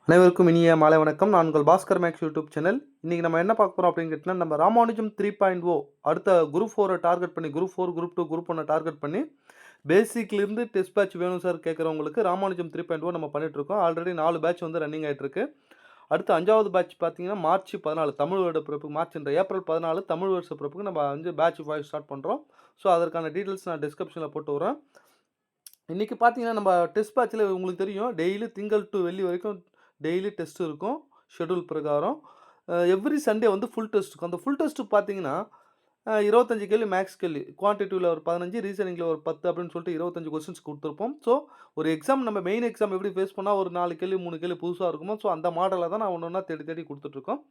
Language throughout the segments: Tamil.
அனைவருக்கும் இனிய மாலை வணக்கம். நான் உங்கள் பாஸ்கர் மேக்ஸ் யூடியூப் சேனல். இன்னைக்கு நம்ம என்ன பார்க்க போறோம் அப்படின்னு கேட்டீங்கன்னா, நம்ம ராமானுஜம் 3.0 அடுத்த குரூப் 4 டார்கெட் பண்ணி குரூப் 4, குரூப் 2, குரூப் 1 டார்கெட் பண்ணி பேசிக்ல இருந்து டெஸ்ட் பேட்ச் வேணும் சார் கேட்குறவங்களுக்கு ராமானுஜம் 3.0 நம்ம பண்ணிட்டு இருக்கோம். ஆல்ரெடி 4 பேட்ச் வந்து ரன்னிங் ஆயிட்டு இருக்கு. அடுத்து 5வது பேட்ச் பார்த்தீங்கன்னா மார்ச் 14 தமிழ் வருட பிறப்புக்கு ஏப்ரல் 14 தமிழ் வருஷ பிறப்புக்கு நம்ம வந்து பேட்ச் 5 ஸ்டார்ட் பண்றோம். ஸோ அதற்கான டீட்டெயில்ஸ் நான் டிஸ்கிரிப்ஷன்ல போட்டு வரேன். இன்னைக்கு பார்த்தீங்கன்னா, நம்ம டெஸ்ட் பேட்ச்ல உங்களுக்கு தெரியும் டெய்லி திங்கள் டூ வெள்ளி வரைக்கும் டெய்லி டெஸ்ட் இருக்கும். ஷெட்யூல் பிரகாரம். எவ்ரி சண்டே வந்து ஃபுல் டெஸ்ட் இருக்கும். அந்த ஃபுல் டெஸ்ட் பார்த்தீங்கன்னா, 25 கேள்வி மேக்ஸ் கேள்வி. குவான்டிட்டிவ்ல ஒரு 15, ரீசனிங்ல ஒரு 10 அப்படின்னு சொல்லிட்டு 25 கொஸ்டின்ஸ் குடுத்துருப்போம். ஸோ, ஒரு எக்ஸாம் நம்ம மெயின் எக்ஸாம் எப்படி ஃபேஸ் பண்ணா ஒரு 4 கேள்வி, 3 கேள்வி புதுசா இருக்குமோ, ஸோ அந்த மாடல்ல தான் நான் ஒண்ணொண்ணா தேடி தேடி குடுத்துட்டுருக்கோம்.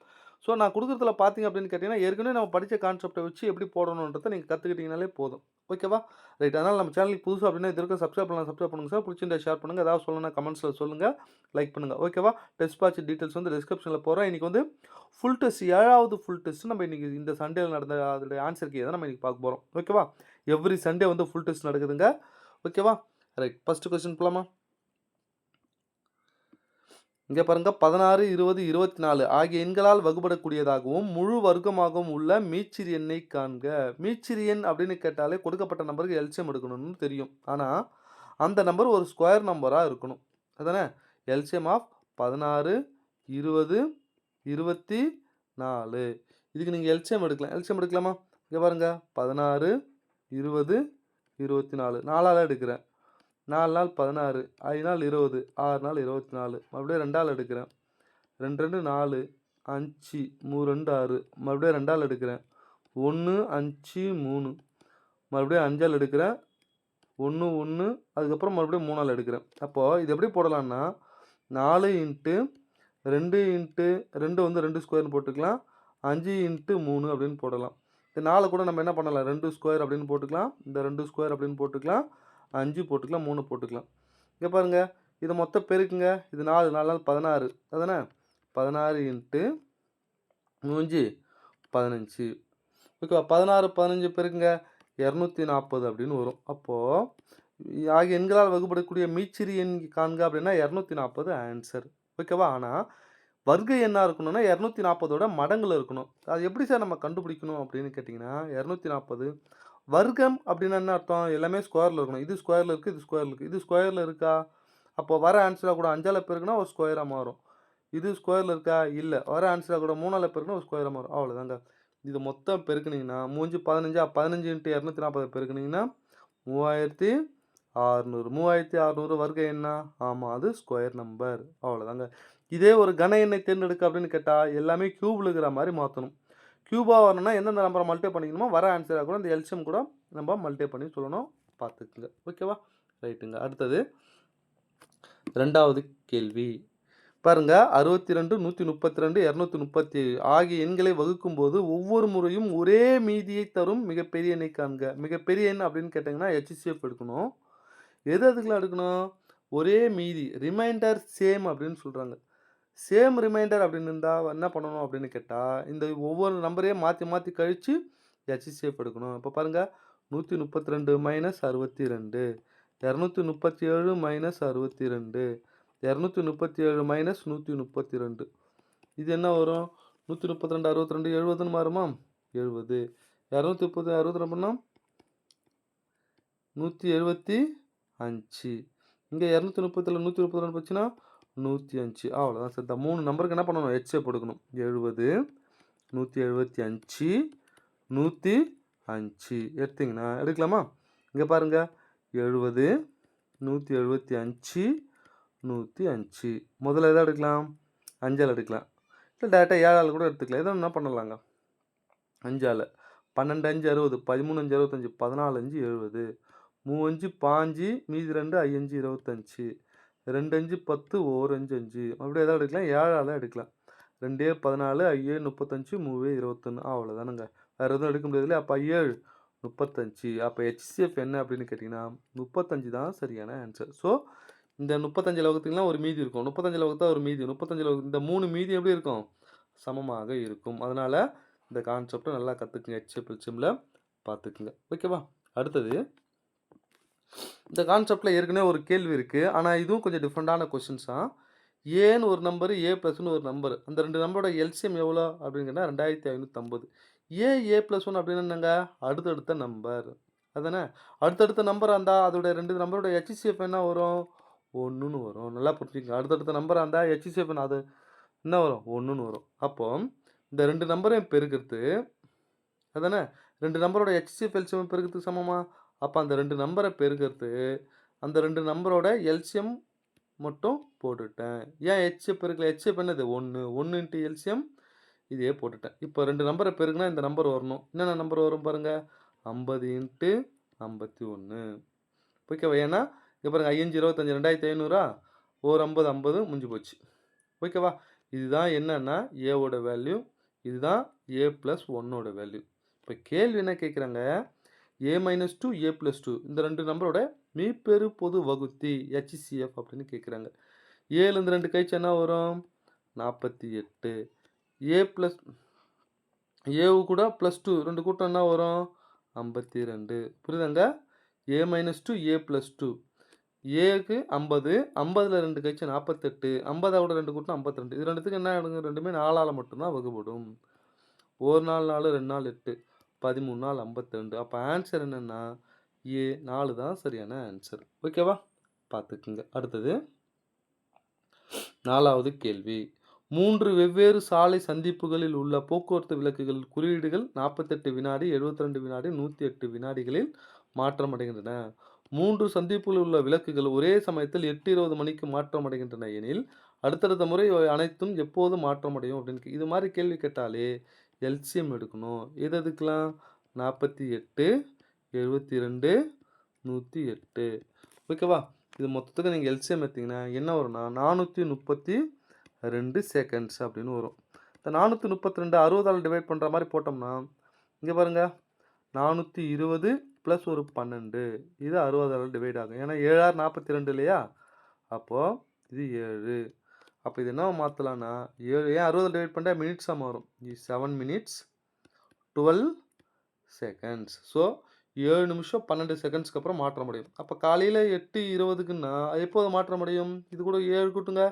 ஸோ, நான் குடுக்குறதுல பார்த்தீங்க அப்படின்னு கேட்டீங்கன்னா, ஏற்கனவே நம்ம படிச்ச கான்செப்ட்ட வச்சு எப்படி போடணுன்றத நீங்க கத்துக்கிட்டீங்கனாலே போதும். ஓகேவா? ரைட். அதனால நம்ம சேனலுக்கு புதுசா அப்படின்னா இது வரைக்கும் சப்ஸ்கிரைப் பண்ணலாம் சப்ஸ்கிரைப் பண்ணுங்க சார். புடிச்சிருந்தா ஷேர் பண்ணுங்க. ஏதாவது சொல்லணும்னா கமெண்ட்ஸ்ல சொல்லுங்க. லைக் பண்ணுங்க. ஓகேவா? டெஸ்ட் பேட்ச் டீட்டெயில்ஸ் வந்து டிஸ்கிரிப்ஷன்ல போடுறேன். இன்னைக்கு வந்து ஃபுல் டெஸ்ட் 7வது ஃபுல் டெஸ்ட் நம்ம இன்னைக்கு இந்த சண்டேல நடந்த அதோட ஆன்சர் கீ தான் நம்ம இன்னைக்கு பார்க்க போறோம். ஓகேவா? எவ்ரி சண்டே வந்து ஃபுல் டெஸ்ட் நடக்குதுங்க. ஓகேவா? ரைட். ஃபர்ஸ்ட் கொஸ்டின் போலாமா? இங்க பாருங்க 16, 20, 24 ஆகிய எண்களால் வகுபடக்கூடியதாகவும் முழு வர்க்கமாகவும் உள்ள மீச்சிறு எண்ணை காண்க. மீச்சிறு எண் அப்படின்னு கேட்டாலே கொடுக்கப்பட்ட நம்பருக்கு எல்சிஎம் எடுக்கணும்னு தெரியும். ஆனா அந்த நம்பர் ஒரு ஸ்கொயர் நம்பரா இருக்கணும். அதானே? LCM of 16, 20, 24. இதுக்கு நீங்க எல்சிஎம் எடுக்கலாம். எல்சிஎம் எடுக்கலாமா? இங்க பாருங்க 16, 20, 24 4ஆல எடுக்கிறேன். 4 நாள் 16, 5 நாள் 20, 6 நாள் 24. மறுபடியும் 2ஆல் எடுக்கிறேன். 2 2 4, 5, 3 2 6. மறுபடியும் 2ஆல் எடுக்கிறேன். 1 5 3. மறுபடியும் 5ஆல் எடுக்கிறேன். 1 1 அதுக்கப்புறம் மறுபடியும் 3ஆல் எடுக்கிறேன். அப்போ இது எப்படி போடலாம்னா 4 இன்ட்டு 2 இன்ட்டு 2 வந்து 2 ஸ்கொயர்னு போட்டுக்கலாம். 5 இன்ட்டு 3 அப்படின்னு போடலாம். இந்த 4 கூட நம்ம என்ன பண்ணலாம் 2 ஸ்கொயர் அப்படின்னு போட்டுக்கலாம். இந்த 2 ஸ்கொயர் அப்படின்னு போட்டுக்கலாம். 5 போட்டுக்கலாம். 3 போட்டுக்கலாம். இங்க பாருங்க. இத மொத்தம் பெருக்குங்க. இது 4 4 நாள் 16 அதானே? 16 இன்ட்டு 3 15. ஓகேவா? 16 15 பெருக்குங்க. 240 அப்படின்னு வரும். அப்போ ஆகிய எண்களால் வகுபடக்கூடிய மீச்சிறு எண் காண்க அப்படின்னா 240 ஆன்சர். ஓகேவா? ஆனா வர்க்க எண்ணா இருக்கணும்னா 240ஓட மடங்குல இருக்கணும். அது எப்படி சார் நம்ம கண்டுபிடிக்கணும் அப்படின்னு கேட்டீங்கன்னா, 240 வர்க்கம் அப்படின்னா என்ன அர்த்தம்? எல்லாமே ஸ்கொயர்ல இருக்கணும். இது ஸ்கொயர்ல இருக்கு, இது ஸ்கொயர்ல இருக்கு. இது ஸ்கொயர்ல இருக்கா? அப்போ வர ஆன்சரா கூட 5ஆல பெருக்குனா ஒரு ஸ்கொயரா மாறும். இது ஸ்கொயர்ல இருக்கா? இல்ல. வர ஆன்சரா கூட 3ஆல பெருக்குனா ஒரு ஸ்கொயரா மாறும். அவ்வளோதாங்க. இது மொத்தம் பெருக்குனீங்கன்னா 15 இன்ட்டு 240 பெருக்குனீங்கன்னா 3600. 3600 வர்க்க எண்ணா? ஆமா. அது ஸ்கொயர் நம்பர். அவ்வளோதாங்க. இதே ஒரு கன எண்ணை தேர்ந்தெடுக்க அப்படின்னு கேட்டா, எல்லாமே கியூப்ல இருக்கிற மாரி மாத்தணும். கியூபா வரணும்னா எந்தெந்த நம்பர மல்டிப்ளை பண்ணிக்கணுமோ, வர ஆன்சரா கூட இந்த எல்சிஎம் கூட நம்ம மல்டிப்ளை பண்ணி சொல்லணும். பார்த்துக்கங்க. ஓகேவா? ரைட்டுங்க. அடுத்தது 2வது கேள்வி. பாருங்க 62, 132, 237 ஆகிய எண்களை வகுக்கும்போது ஒவ்வொரு முறையும் ஒரே மீதியை தரும் மிகப்பெரிய எண்ணை காண்க. மிகப்பெரிய எண் அப்படின்னு கேட்டீங்கன்னா, HCF எடுக்கணும். எது எதுக்கெல்லாம் எடுக்கணும்? ஒரே மீதி ரிமைண்டர் சேம் அப்படின்னு சொல்றாங்க. சேம் ரிமைண்டர் அப்படின்னு இருந்தா என்ன பண்ணணும் அப்படின்னு கேட்டா, இந்த ஒவ்வொரு நம்பரையும் மாத்தி மாத்தி கழிச்சு HCF எடுக்கணும். இப்ப பாருங்க 132 - 62, 237 - 62, 237 - 132. இது என்ன வரும்? 132 62 70ன்னு மாறுமா? 70. 230 62 175. இங்க 230ல 132 போச்சுன்னா 105. அவ்வளோதான் சார். இந்த 3 நம்பருக்கு என்ன பண்ணணும்? HCF எடுக்கணும். 70, 175, 105 எடுத்தீங்கன்னா எடுக்கலாமா? இங்க பாருங்க 70, 175, 105. முதல்ல எத எடுக்கலாம்? 5ஆல எடுக்கலாம். இல்ல டைரக்ட்டா 7ஆல கூட எடுத்துக்கலாம். எத வேணா பண்ணலாங்க. 5ஆல 12 5 60, 13 5 65, 14 5 70, 3 5 பாஞ்சு, மீதி 2 5 25, 2 5 10, 1 5 5. மறுபடியும் எதாவது எடுக்கலாம் 7ஆல எடுக்கலாம். 2 14, 5 35, 3 21. அவ்வளோதானுங்க. வேற எதுவும் எடுக்க முடியாது இல்லையா? அப்ப 7 35. அப்ப HCF என்ன அப்படின்னு கேட்டீங்கன்னா 35 தான் சரியான ஆன்சர். ஸோ இந்த 35ல வகுத்தீங்கன்னா ஒரு மீதி இருக்கும். 35ல வகுத்தா ஒரு மீதி. 35ல இந்த 3 மீதி எப்படி இருக்கும்? சமமாக இருக்கும். அதனால இந்த கான்செப்ட்ட நல்லா கத்துக்குங்க. HCF எல்சிஎம்ல பார்த்துக்குங்க. ஓகேவா? அடுத்தது இந்த கான்செப்ட்ல ஏற்கனவே ஒரு கேள்வி இருக்கு. ஆனா இதுவும் கொஞ்சம் டிஃபரண்டான கொஸ்டின்ஸ் தான். ஏன்னு ஒரு நம்பரு, ஏ ப்ளஸ்ன்னு ஒரு நம்பரு. அந்த 2 நம்பரோட எல்சிஎம் எவ்வளோ அப்படின்னு கேட்டா 2550. ஏ ப்ளஸ் 1 அப்படின்னா என்னங்க? அடுத்தடுத்த நம்பர். அதானே? அடுத்தடுத்த நம்பரா இருந்தா அதோட 2 நம்பரோட ஹெச்சிஎஃப் என்ன வரும்? 1ன்னு வரும். நல்லா புரிஞ்சுக்கங்க. அடுத்தடுத்த நம்பரா இருந்தா ஹெச்சிஎஃப் அது என்ன வரும்? 1ன்னு வரும். அப்போ இந்த 2 நம்பரையும் பெருக்குறது அதானே? 2 நம்பரோட ஹெச்சிஎஃப், எல்சிஎம் பெருக்கறதுக்கு சமமா? அப்ப அந்த 2 நம்பர பெருக்கறது, அந்த 2 நம்பரோட எல்சிஎம் மட்டும் போட்டுட்டேன். ஏன் ஹெச்சிஎஃப் பெருக்கல? ஹெச்சிஎஃப் என்னது? 1. 1 இன்டு எல்சிஎம் இதையே போட்டுட்டேன். இப்போ 2 நம்பர பெருக்குனா இந்த நம்பர் வரணும். என்னென்ன நம்பர் வரும் பாருங்க. 50 இன்டு 51. ஓகேவா? ஏன்னா, இங்க பாருங்க 5 25 2500 ஒரு 50 50 முடிஞ்சு போச்சு. ஓகேவா? இதுதான் என்னன்னா ஏவோட வேல்யூ. இதுதான் ஏ ப்ளஸ் 1ஓட வேல்யூ. இப்போ கேள்வி என்ன கேட்குறாங்க? ஏ மைனஸ் 2 ஏ ப்ளஸ் 2 இந்த 2 நம்பரோட மீப்பெரு பொது வகுத்தி ஹெச்சிஎஃப் அப்படின்னு கேட்குறாங்க. ஏலேருந்து 2 கழிச்சா என்ன வரும்? 48. ஏ ப்ளஸ் ஏவு கூட ப்ளஸ் 2 2 கூட்டம் என்ன வரும்? 52. புரியுதாங்க? ஏ மைனஸ் 2 ஏ ப்ளஸ் 2 ஏக்கு 50 50ல் 2 கழிச்சு 48 50ஓட 2 கூட்டினா 52 இது ரெண்டுத்துக்கு என்ன ஆகிடுங்க? ரெண்டுமே 4ஆல் மட்டும்தான் வகுப்படும். 1 நாள் 4 2 நாள் 8 13 நாள் 52. அப்போ ஆன்சர் என்னன்னா ஏ 4 தான் சரியான ஆன்சர். ஓகேவா? பார்த்துக்குங்க. அடுத்தது 4வது கேள்வி. 3 வெவ்வேறு சாலை சந்திப்புகளில் உள்ள போக்குவரத்து விளக்குகள் குறியீடுகள் 48 வினாடி 72 வினாடி 108 வினாடிகளில் மாற்றமடைகின்றன. 3 சந்திப்புகளில் உள்ள விளக்குகள் ஒரே சமயத்தில் 8:20 மணிக்கு மாற்றமடைகின்றன எனில் அடுத்தடுத்த முறை அனைத்தும் எப்போது மாற்றமடையும் அப்படின்னு இது மாதிரி கேள்வி கேட்டாலே எல்சிஎம் எடுக்கணும். எது எதுக்கெல்லாம்? 48 72 108. ஓகேவா? இது மொத்தத்துக்கு நீங்கள் எல்சிஎம் எடுத்தீங்கன்னா என்ன வரும்னா 432 செகண்ட்ஸ் அப்படின்னு வரும். இந்த 432 60ஆல் டிவைட் பண்ணுற மாதிரி போட்டோம்னா இங்கே பாருங்க 420 ப்ளஸ் ஒரு 12 இது 60ஆல் டிவைட் ஆகும். ஏன்னா 7 6 42 இல்லையா? அப்போது இது 7. அப்போ இது என்ன மாற்றலான்னா 7 ஏன் 60 டிவைட் பண்ணால் மினிட்ஸாக மாறும். 7 minutes 12 seconds. ஸோ 7 நிமிஷம் 12 செகண்ட்ஸ்க்கு அப்புறம் மாற்ற முடியும். அப்போ காலையில் 8:20க்குன்னா எப்போது மாற்ற முடியும்? இது கூட 7 கூட்டுங்க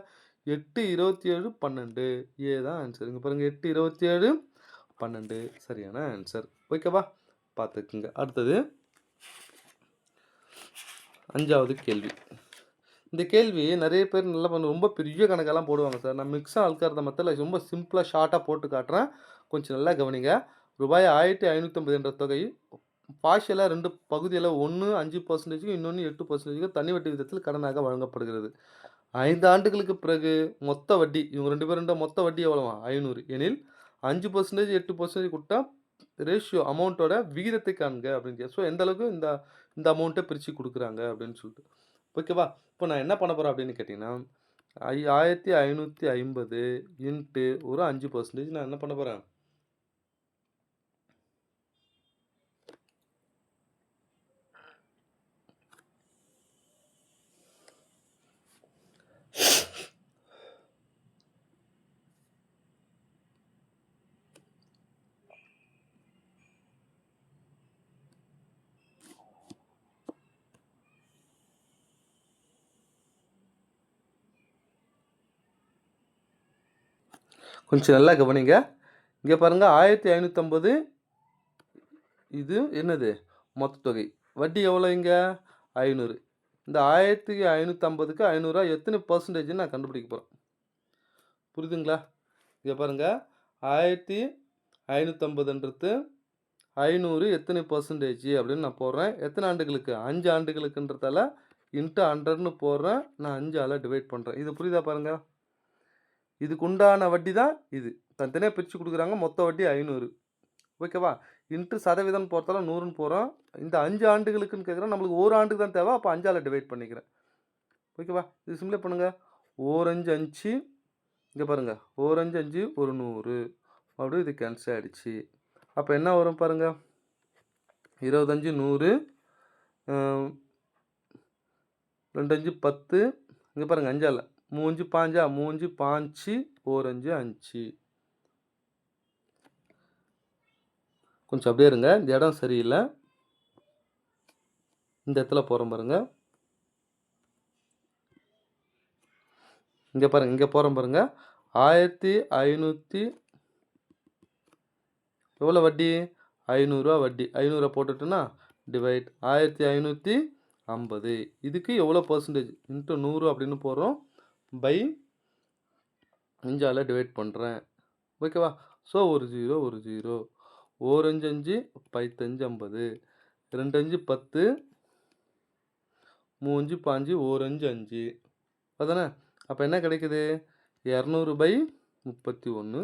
8 27 12 ஏ தான் ஆன்சர். இங்கே பாருங்கள் 8 27 12 சரியான ஆன்சர். ஓகேவா? பார்த்துக்குங்க. அடுத்தது 5வது கேள்வி. இந்த கேள்வி நிறைய பேர் நல்லா ரொம்ப பெரிய கணக்கெல்லாம் போடுவாங்க சார். நான் மிக்ஸா அல்காரிதம் மெத்தடில் ரொம்ப சிம்பிளாக ஷார்ட்டாக போட்டு காட்டுறேன். கொஞ்சம் நல்லா கவனிங்க. ரூபாய் 1550 என்ற தொகை பார்ஷியலாக 2 பகுதியில் ஒன்று 5% இன்னொன்று 8% தனி வட்டி விதத்தில் கடனாக வழங்கப்படுகிறது. 5 ஆண்டுகளுக்கு பிறகு மொத்த வட்டி இவங்க 2 பேரும் மொத்த வட்டி எவ்வளவா? 500 எனில் 5% 8% கொடுத்தா ரேஷியோ அமௌண்ட்டோட விகிதத்தை காண்க அப்படின்னு. ஸோ எந்த அளவுக்கு இந்த இந்த அமௌண்ட்டை பிரித்து கொடுக்குறாங்க அப்படின்னு சொல்லிட்டு. ஓகேவா? இப்போ நான் என்ன பண்ண போகிறேன் அப்படின்னு கேட்டிங்கன்னா 1550 இன்ட்டு ஒரு 5% நான் என்ன பண்ண போகிறேன்? கொஞ்சம் நல்லா கவனிங்க. இங்கே பாருங்கள் 1550 இது என்னது? மொத்த தொகை. வட்டி எவ்வளோ இங்கே? 500. இந்த 1550க்கு 500 எத்தனை பர்சன்டேஜ்னு நான் கண்டுபிடிக்க போகிறேன். புரியுதுங்களா? இங்கே பாருங்கள் 1550ன்றது 500 எத்தனை பர்சன்டேஜ் அப்படின்னு நான் போடுறேன். எத்தனை ஆண்டுகளுக்கு? 5 ஆண்டுகளுக்குன்றதால இன்ட்டு 100ன்னு போடுறேன். நான் 5ஆல் டிவைட் பண்ணுறேன். இது புரியுதா பாருங்கள்? இதுக்கு உண்டான வட்டி தான் இது. தனித்தனியாக பிரித்து கொடுக்குறாங்க. மொத்த வட்டி 500. ஓகேவா? இன்ட்டு சதவீதம் போகிறதால 100ன்னு போகிறோம். இந்த 5 ஆண்டுகளுக்குன்னு கேட்குறோம். நம்மளுக்கு ஒரு ஆண்டுக்கு தான் தேவை. அப்போ 5ஆல் டிவைட் பண்ணிக்கிறேன். ஓகேவா? இது சிம்பிளை பண்ணுங்கள். 4 5 5 இங்கே பாருங்கள் 4 5 5 ஒரு 100 அப்படியே இது கேன்சல் ஆகிடுச்சு. அப்போ என்ன வரும் பாருங்கள் 25 100 2 5 10 இங்கே பாருங்கள் 5ஆல் 3 5 5 3 5 4 5 5 கொஞ்சம் அப்படியே இருங்க. இந்த இடம் சரியில்லை. இந்த இடத்துல போகிறோம் பாருங்கள். இங்கே பாருங்கள், இங்கே போகிறோம் பாருங்கள். 1500 எவ்வளோ வட்டி? 500 வட்டி. 500 போட்டுட்டோன்னா டிவைட் 1550. இதுக்கு எவ்வளோ பர்சன்டேஜ் இன்ட்டு 100 அப்படின்னு போடுறோம். பை 5ஆல் டிவைட் பண்ணுறேன். ஓகேவா? ஸோ ஒரு 0 ஒரு 0. 4 5 5 15 50. 2 5 10. 3 5 பாஞ்சு 1 5 5. அதானே? அப்போ என்ன கிடைக்குது? 200/31%.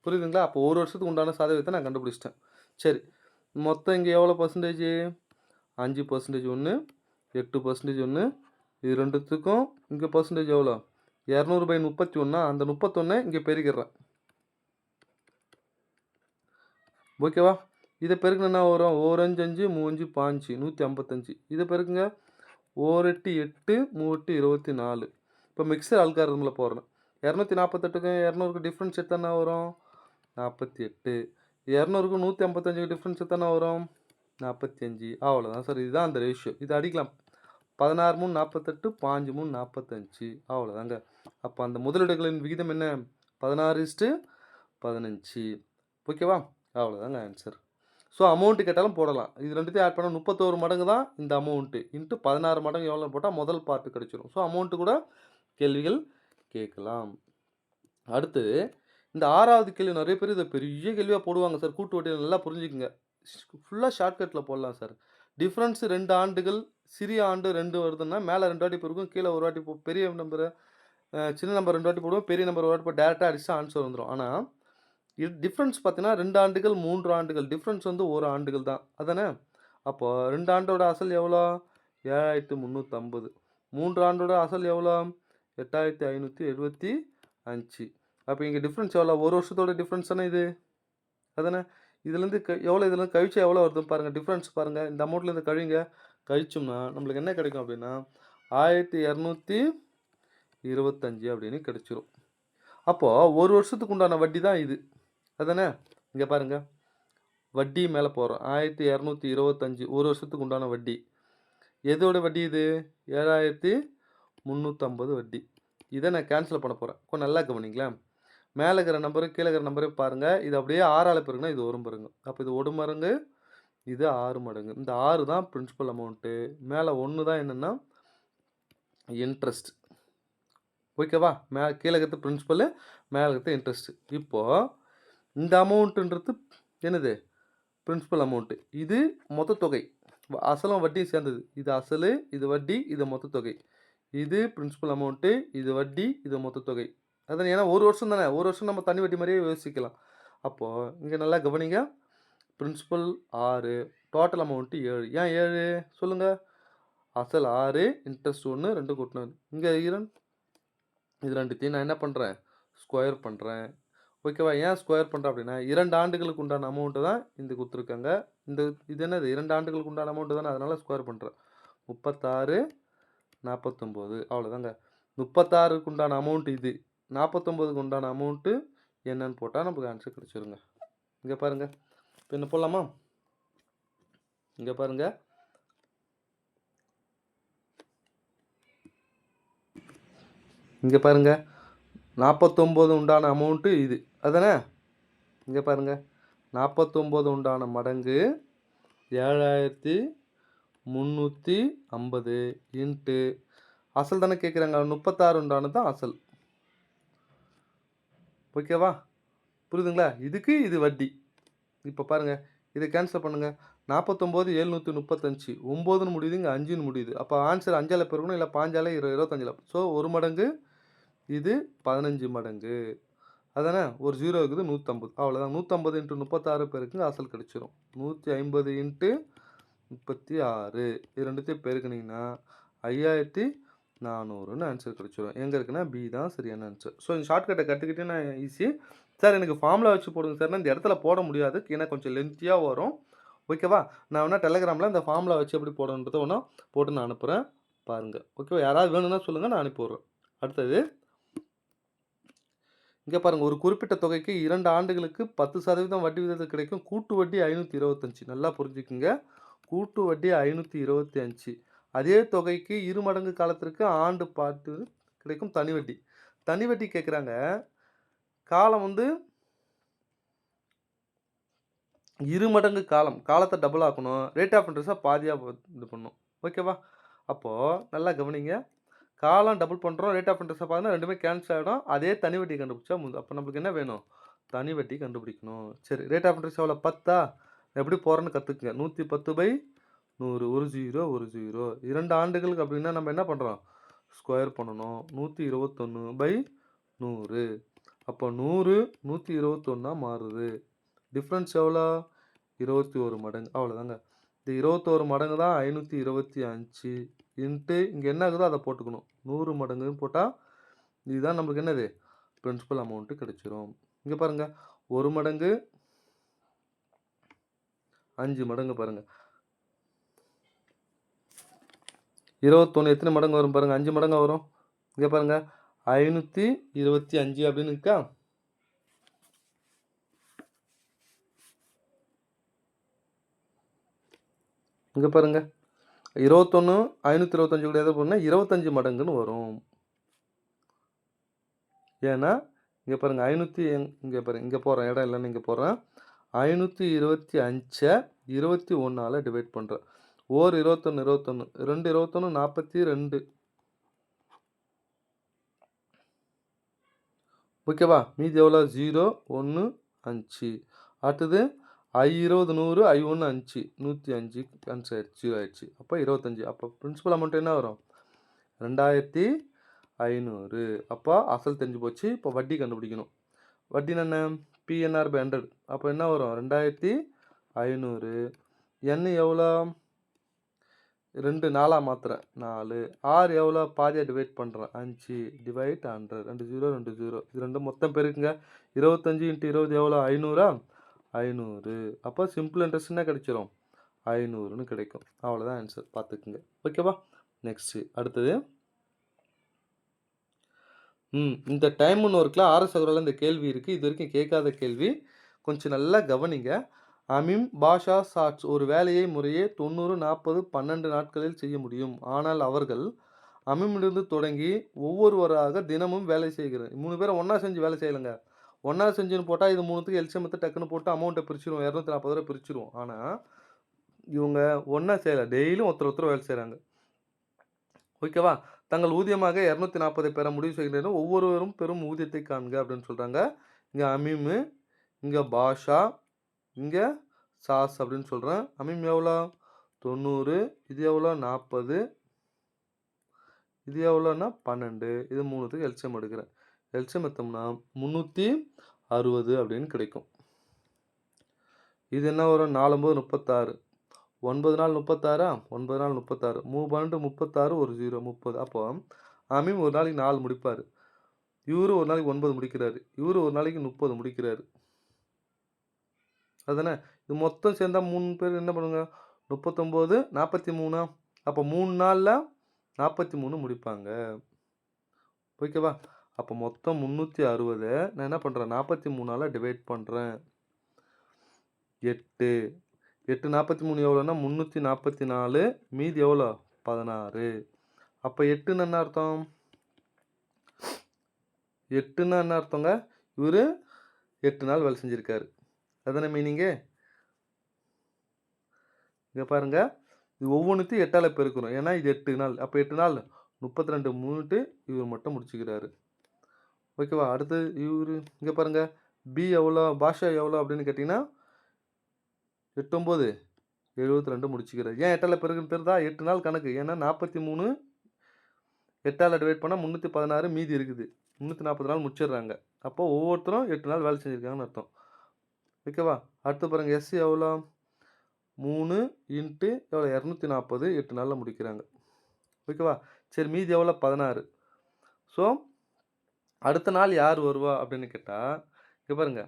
புரியுதுங்களா? அப்போ ஒரு வருஷத்துக்கு உண்டான சதவீதத்தை நான் கண்டுபிடிச்சிட்டேன். சரி, மொத்தம் இங்கே எவ்வளோ பர்சன்டேஜ்? 5% ஒன்று, 8% ஒன்று. இது ரெண்டுத்துக்கும் இங்கே பர்சன்டேஜ் எவ்வளோ? 200/31. அந்த 31 இங்கே பெருக்கிடுறேன். ஓகேவா? இதை பெருக்குனா என்ன வரும்? 4 5 5 3 5 பாஞ்சு 155. இதை பெருக்குங்க. 4 8 8 3 8 24. இப்போ மிக்சர் அல்காரிதமில் போடுறேன். 248க்கும் 200க்கு டிஃப்ரென்ஸ் எத்தனை வரும்? 48. 200க்கும் 155க்கு டிஃப்ரென்ஸ் எத்தனை வரும்? 45. அவ்வளோதான் சார். இதுதான் அந்த ரேஷியோ. இது அடிக்கலாம். 16 3 48, 5 3 45. அவ்வளோதாங்க. அப்போ அந்த முதலீடுகளின் விகிதம் என்ன? 16:15. ஓகேவா? அவ்வளோதாங்க ஆன்சர். ஸோ அமௌண்ட்டு கேட்டாலும் போடலாம். இது ரெண்டுத்தையும் ஆட் பண்ணால் 31 மடங்கு தான் இந்த அமௌண்ட்டு. இன்ட்டு 16 மடங்கு எவ்வளோ போட்டால் முதல் பார்ட்டு கிடச்சிரும். ஸோ அமௌண்ட்டு கூட கேள்விகள் கேட்கலாம். அடுத்து இந்த 6வது கேள்வி நிறைய பேர் இதை பெரிய கேள்வியாக போடுவாங்க சார். கூட்டு வட்டியில் நல்லா புரிஞ்சுக்குங்க. ஃபுல்லாக ஷார்ட்கட்டில் போடலாம் சார். டிஃப்ரென்ஸ் 2 ஆண்டுகள், சிறிய ஆண்டு 2 வருதுன்னா மேலே 2 வாட்டி போயிருக்கும், கீழே ஒரு வாட்டி பெரிய நம்பரை சின்ன நம்பர் 2 வாட்டி போடுவோம், பெரிய நம்பர் ஒரு வாட்டி டேரெக்டாக அடிச்சா ஆன்சர் வந்துடும். ஆனால் இது டிஃப்ரென்ஸ் பார்த்தீங்கன்னா 2 ஆண்டுகள் 3 ஆண்டுகள், டிஃப்ரென்ஸ் வந்து 1 ஆண்டுகள் தான். அதானே? அப்போது 2 ஆண்டோட அசல் எவ்வளோ? 7350. 3 ஆண்டோட அசல் எவ்வளோ? 8575. அப்போ இங்கே டிஃப்ரென்ஸ் எவ்வளோ? ஒரு வருஷத்தோட டிஃப்ரென்ஸ் தானே இது. அதானே? இதுலேருந்து எவ்வளோ, இதுலேருந்து கழிச்சா எவ்வளோ வருதுன்னு பாருங்கள். டிஃப்ரென்ஸ் பாருங்கள். இந்த அமௌண்ட்லேருந்து கழிங்க. கழிச்சோம்னா நம்மளுக்கு என்ன கிடைக்கும் அப்படின்னா 1225 அப்படின்னு கிடைச்சிரும். அப்போது ஒரு வருஷத்துக்கு உண்டான வட்டி தான் இது. அதானே? இங்கே பாருங்கள், வட்டி மேலே போகிறோம். 1225 ஒரு வருஷத்துக்கு உண்டான வட்டி. எதோட வட்டி இது? 7350 வட்டி. இதை நான் கேன்சல் பண்ண போகிறேன். கொஞ்சம் நல்லா கவனிங்களேன். மேலே இருக்கிற நம்பரு கீழே இருக்கிற நம்பரே பாருங்கள். இது அப்படியே 6ஆல் பெருக்குனா இது 1 மடங்கு. அப்போ இது 1 மடங்கு, இது 6 மடங்கு. இந்த 6 தான் பிரின்சிபல் அமௌண்ட்டு. மேலே 1 தான் என்னென்னா இன்ட்ரெஸ்ட். ஓகேவா? கீழே இருக்கிறது பிரின்சிபல், மேலே இருக்கிறது இன்ட்ரெஸ்ட். இப்போது இந்த அமௌண்ட்டுன்றது என்னது? Principal amount. இது மொத்த தொகை, அசலும் வட்டியும் சேர்ந்தது. இது அசல், இது வட்டி, இது மொத்த தொகை. இது பிரின்சிபல் அமௌண்ட்டு, இது வட்டி, இது மொத்த தொகை. அதான் ஏன்னா ஒரு வருஷம் தானே, ஒரு வருஷம் நம்ம தனி வட்டி மாதிரியே யோசிக்கலாம். அப்போது இங்கே நல்லா கவனிங்க. Principal 6, total amount 7. ஏன் 7 சொல்லுங்கள்? அசல் 6, இன்ட்ரெஸ்ட் 1, 2 கூட்டினது. இங்கே இது ரெண்டுத்தையும் நான் என்ன பண்ணுறேன்? ஸ்கொயர் பண்ணுறேன். ஓகேவா? ஏன் ஸ்கொயர் பண்ணுறேன் அப்படின்னா 2 ஆண்டுகளுக்கு உண்டான அமௌண்ட்டு தான் இந்த கொடுத்துருக்காங்க. இது என்னது? 2 ஆண்டுகளுக்கு உண்டான அமௌண்ட்டு தானே, அதனால் ஸ்கொயர் பண்ணுறேன். 36 49. அவ்வளோதாங்க. 36க்கு உண்டான அமௌண்ட்டு இது, 49க்கு உண்டான அமௌண்ட்டு என்னன்னு போட்டால் நமக்கு ஆன்சர் கிடச்சிருங்க. இங்கே பாருங்கள். இப்போ என்ன போடலாமா? இங்கே பாருங்கள். இங்கே பாருங்கள், 49 உண்டான அமௌண்ட்டு இது. அதானே? இங்கே பாருங்கள், 49 உண்டான மடங்கு 7350 இன்ட்டு அசல் தானே கேட்குறாங்க. 36 உண்டானது தான் அசல். ஓகேவா? புரியுதுங்களா? இதுக்கு இது வட்டி. இப்போ பாருங்கள், இதை கேன்சல் பண்ணுங்கள். 49 735. 9ன்னு முடியுது, இங்கே 5ன்னு முடியுது. அப்போ ஆன்சர் 5ஆல் பெருக்கணும், இல்லை 5ஆல் 25. ஸோ 1 மடங்கு, இது 15 மடங்கு. அதானே? ஒரு 0 இருக்குது, 150. அவ்வளோதான். 150 × 36 பேருக்குங்க அசல் கிடச்சிரும். 150 × 36. இது ரெண்டுத்தையும் பெருக்குனிங்கன்னா 5400ன்னு ஆன்சர் கிடச்சிரும். எங்கே இருக்குன்னா பி தான் சரியான ஆன்சர். ஸோ இந்த ஷார்ட்கட்டை கற்றுக்கிட்டேன்னா ஈஸி. சார் எனக்கு ஃபார்முலா வச்சு போடுங்க சார்னா இந்த இடத்துல போட முடியாது, ஏன்னா கொஞ்சம் லென்த்தியாக வரும். ஓகேவா? நான் வேணால் டெலகிராமில் இந்த ஃபார்முலா வச்சு எப்படி போடணுன்றதை வேணால் போட்டு நான் அனுப்புகிறேன், பாருங்கள். ஓகேவா? யாராவது வேணும்னா சொல்லுங்கள், நான் அனுப்பி விட்றேன். அடுத்தது இங்கே பாருங்கள், ஒரு குறிப்பிட்ட தொகைக்கு 2 ஆண்டுகளுக்கு 10% வட்டி விகிதத்தில் கிடைக்கும் கூட்டு வட்டி 525. நல்லா புரிஞ்சுக்குங்க. கூட்டு வட்டி 525. அதே தொகைக்கு 2 மடங்கு காலத்திற்கு ஆண்டு பார்த்து கிடைக்கும் தனி வட்டி. தனி வட்டி கேட்குறாங்க. காலம் வந்து 2 மடங்கு காலம். காலத்த டபுள் ஆக்கணும். ரேட் ஆஃப் இன்ட்ரெஸ்ட்ட பாதியா இது பண்ணணும். ஓகேவா? அப்போ நல்லா கவனிங்க. காலம் டபுள் பண்றோம். ரேட் ஆஃப் இன்ட்ரெஸ்ட்ட பாத்தீங்கன்னா 2மே கேன்சல் ஆயிடும். அதே தனி வட்டி கண்டுபிடிச்சா அப்ப நம்மளுக்கு என்ன வேணும்? தனி வட்டி கண்டுபிடிக்கணும். சரி ரேட் ஆஃப் இன்ட்ரெஸ்ட் எவ்வளோ? 10ஆ? எப்படி போடுறேன்னு கத்துக்கங்க. 110/100 ஒரு 0 ஒரு 0. 2 ஆண்டுகளுக்கு அப்படின்னா நம்ம என்ன பண்றோம்? ஸ்கொயர் பண்ணணும். 121/100. அப்போ 100 121ஆ மாறுது. டிஃபரன்ஸ் எவ்வளோ? 21 மடங்கு. அவ்வளோதாங்க. இந்த 21 மடங்கு தான் 525 இன்ட்டு இங்க என்ன ஆகுதோ அத போட்டுக்கணும். 100 மடங்குன்னு போட்டா, இதுதான் நமக்கு என்னது? பிரின்சிபல் அமௌண்ட் கிடைச்சிரும். இங்க பாருங்க. 1 மடங்கு 5 மடங்கு பாருங்க. 21 எத்தனை மடங்கு வரும் பாருங்க? 5 மடங்கா வரும். இங்க பாருங்க. 525 அப்படின்னு இருக்கா? இங்க பாருங்க. 21 525 கூட எதை போடணும்னா 25 மடங்குன்னு வரும். ஏன்னா, இங்க பாருங்க 500 இங்க பாருங்க. இங்க போடுறேன். இடம் இல்லன்னு இங்க போடுறேன். 525 21ஆல டிவைட் பண்றேன். ஓர் 21 21 2 21 42. ஓகேவா? மீதி எவ்வளோ? 0 1 5. அடுத்தது I20 100 I1 5 105 கேன்சல் ஆயிடுச்சு 0 ஆயிடுச்சு. அப்போ 25. அப்போ பிரின்சிபல் அமௌண்ட் என்ன வரும்? 2500. அப்போ அசல் தெரிஞ்சு போச்சு. இப்போ வட்டி கண்டுபிடிக்கணும். வட்டி என்ன? PNR/100. அப்போ என்ன வரும்? 2500. N எவ்வளோ? 2 4ஆ மாத்துறேன். 4. R எவ்வளோ? பாதியா டிவைட் பண்றேன். 5 டிவைட் 100. 2 0 2 0. இது ரெண்டும் மொத்தம் பெருக்குங்க. 25 × 20 எவ்வளோ? 500ஆ? 500. அப்போ சிம்பிள் இன்ட்ரெஸ்ட் என்ன கிடைச்சிரும்? 500ன்னு கிடைக்கும். அவ்வளோதான் ஆன்சர். பார்த்துக்குங்க. ஓகேவா? நெக்ஸ்ட்டு அடுத்தது. இந்த டைம்னு ஒர்க்கில் ஆர்எஸ் அகர்வால் இந்த கேள்வி இருக்குது. இது வரைக்கும் கேட்காத கேள்வி. கொஞ்சம் நல்லா கவனிங்க. அமீம் பாஷா சாட்ஸ் ஒரு வேலையை முறையே 90 40 12 நாட்களில் செய்ய முடியும். ஆனால் அவர்கள் அமீமிலிருந்து தொடங்கி ஒவ்வொருவராக தினமும் வேலை செய்கிறார். 3 பேரை ஒன்றா செஞ்சு வேலை செய்யலைங்க. ஒன்றா செஞ்சுன்னு போட்டால் இது 3த்துக்கு எல்சிஎம் எடுத்து டக்குன்னு போட்டு அமௌண்ட்டை பிரிச்சிருவோம். 240 ரூபா பிரிச்சிருவோம். ஆனால் இவங்க ஒன்றா செய்யலை. டெய்லியும் ஒருத்தர் வேலை செய்கிறாங்க. ஓகேவா? தங்கள் ஊதியமாக 240 பெற முடிவு செய்கின்றனர். ஒவ்வொருவரும் பெரும் ஊதியத்தை காண்க அப்படின்னு சொல்கிறாங்க. இங்கே அமீமு, இங்கே பாஷா, இங்கே சாஸ் அப்படின்னு சொல்கிறேன். அமீம் எவ்வளோ? 90. இது எவ்வளோ? 40. இது எவ்வளோன்னா 12. இது 3த்துக்கு எல்சிஎம் எடுக்கிறேன். எல்சிஎம் எடுத்தோம்னா 360 அப்படின்னு கிடைக்கும். இது என்ன வரும்? 4 9 36. 9 நாள் 36ஆ? 9 நாள் 36. 3 12 36 ஒரு 0 30. அப்போ அமீம் ஒரு நாளைக்கு 4 முடிப்பார். இவரு ஒரு நாளைக்கு 9 முடிக்கிறாரு. இவரு ஒரு நாளைக்கு 30 முடிக்கிறாரு. அதுதானே? இது மொத்தம் சேர்ந்தா 3 பேர் என்ன பண்ணுங்க? 39 43. அப்போ 3 நாளில் 43 முடிப்பாங்க. ஓகேவா? அப்போ மொத்தம் 360. நான் என்ன பண்ணுறேன்? 43ஆல் டிவைட் பண்ணுறேன். 8 8 43 எவ்வளோன்னா 344. மீதி எவ்வளோ? 16. அப்போ 8ன்னு என்ன அர்த்தம்? 8ன்னா என்ன அர்த்தங்க? இவர் 8 நாள் வேலை செஞ்சுருக்காரு. அதுதானே மீனிங்கு? இங்கே பாருங்க. இது ஒவ்வொன்றுத்தையும் 8ஆல் பெருக்கணும். ஏன்னா இது 8 நாள். அப்போ 8 நாள் 32 மூணுட்டு இவர் மட்டும் முடிச்சுக்கிறாரு. ஓகேவா? அடுத்து இவர் இங்கே பாருங்க. பி எவ்வளோ? பாஷா எவ்வளோ அப்படின்னு கேட்டிங்கன்னா 8 9 72 முடிச்சுக்கிறார். ஏன் 8ஆல் பெருக்குன்னு தெரியுதா? 8 நாள் கணக்கு. ஏன்னா 43 8ஆல் டிவைட் பண்ணால் 316 மீதி இருக்குது. 340 நாள் முடிச்சிடுறாங்க. அப்போ ஒவ்வொருத்தரும் 8 நாள் வேலை செஞ்சுருக்காங்கன்னு அர்த்தம். ஓகேவா? அடுத்து பாருங்கள். எஸ் எவ்வளோ? 3 இன்ட்டு எவ்வளோ? 240 8 நாளில் முடிக்கிறாங்க. ஓகேவா? சரி மீதி எவ்வளோ? 16. ஸோ அடுத்த நாள் யார் வருவா அப்படின்னு கேட்டால் இங்கே பாருங்க.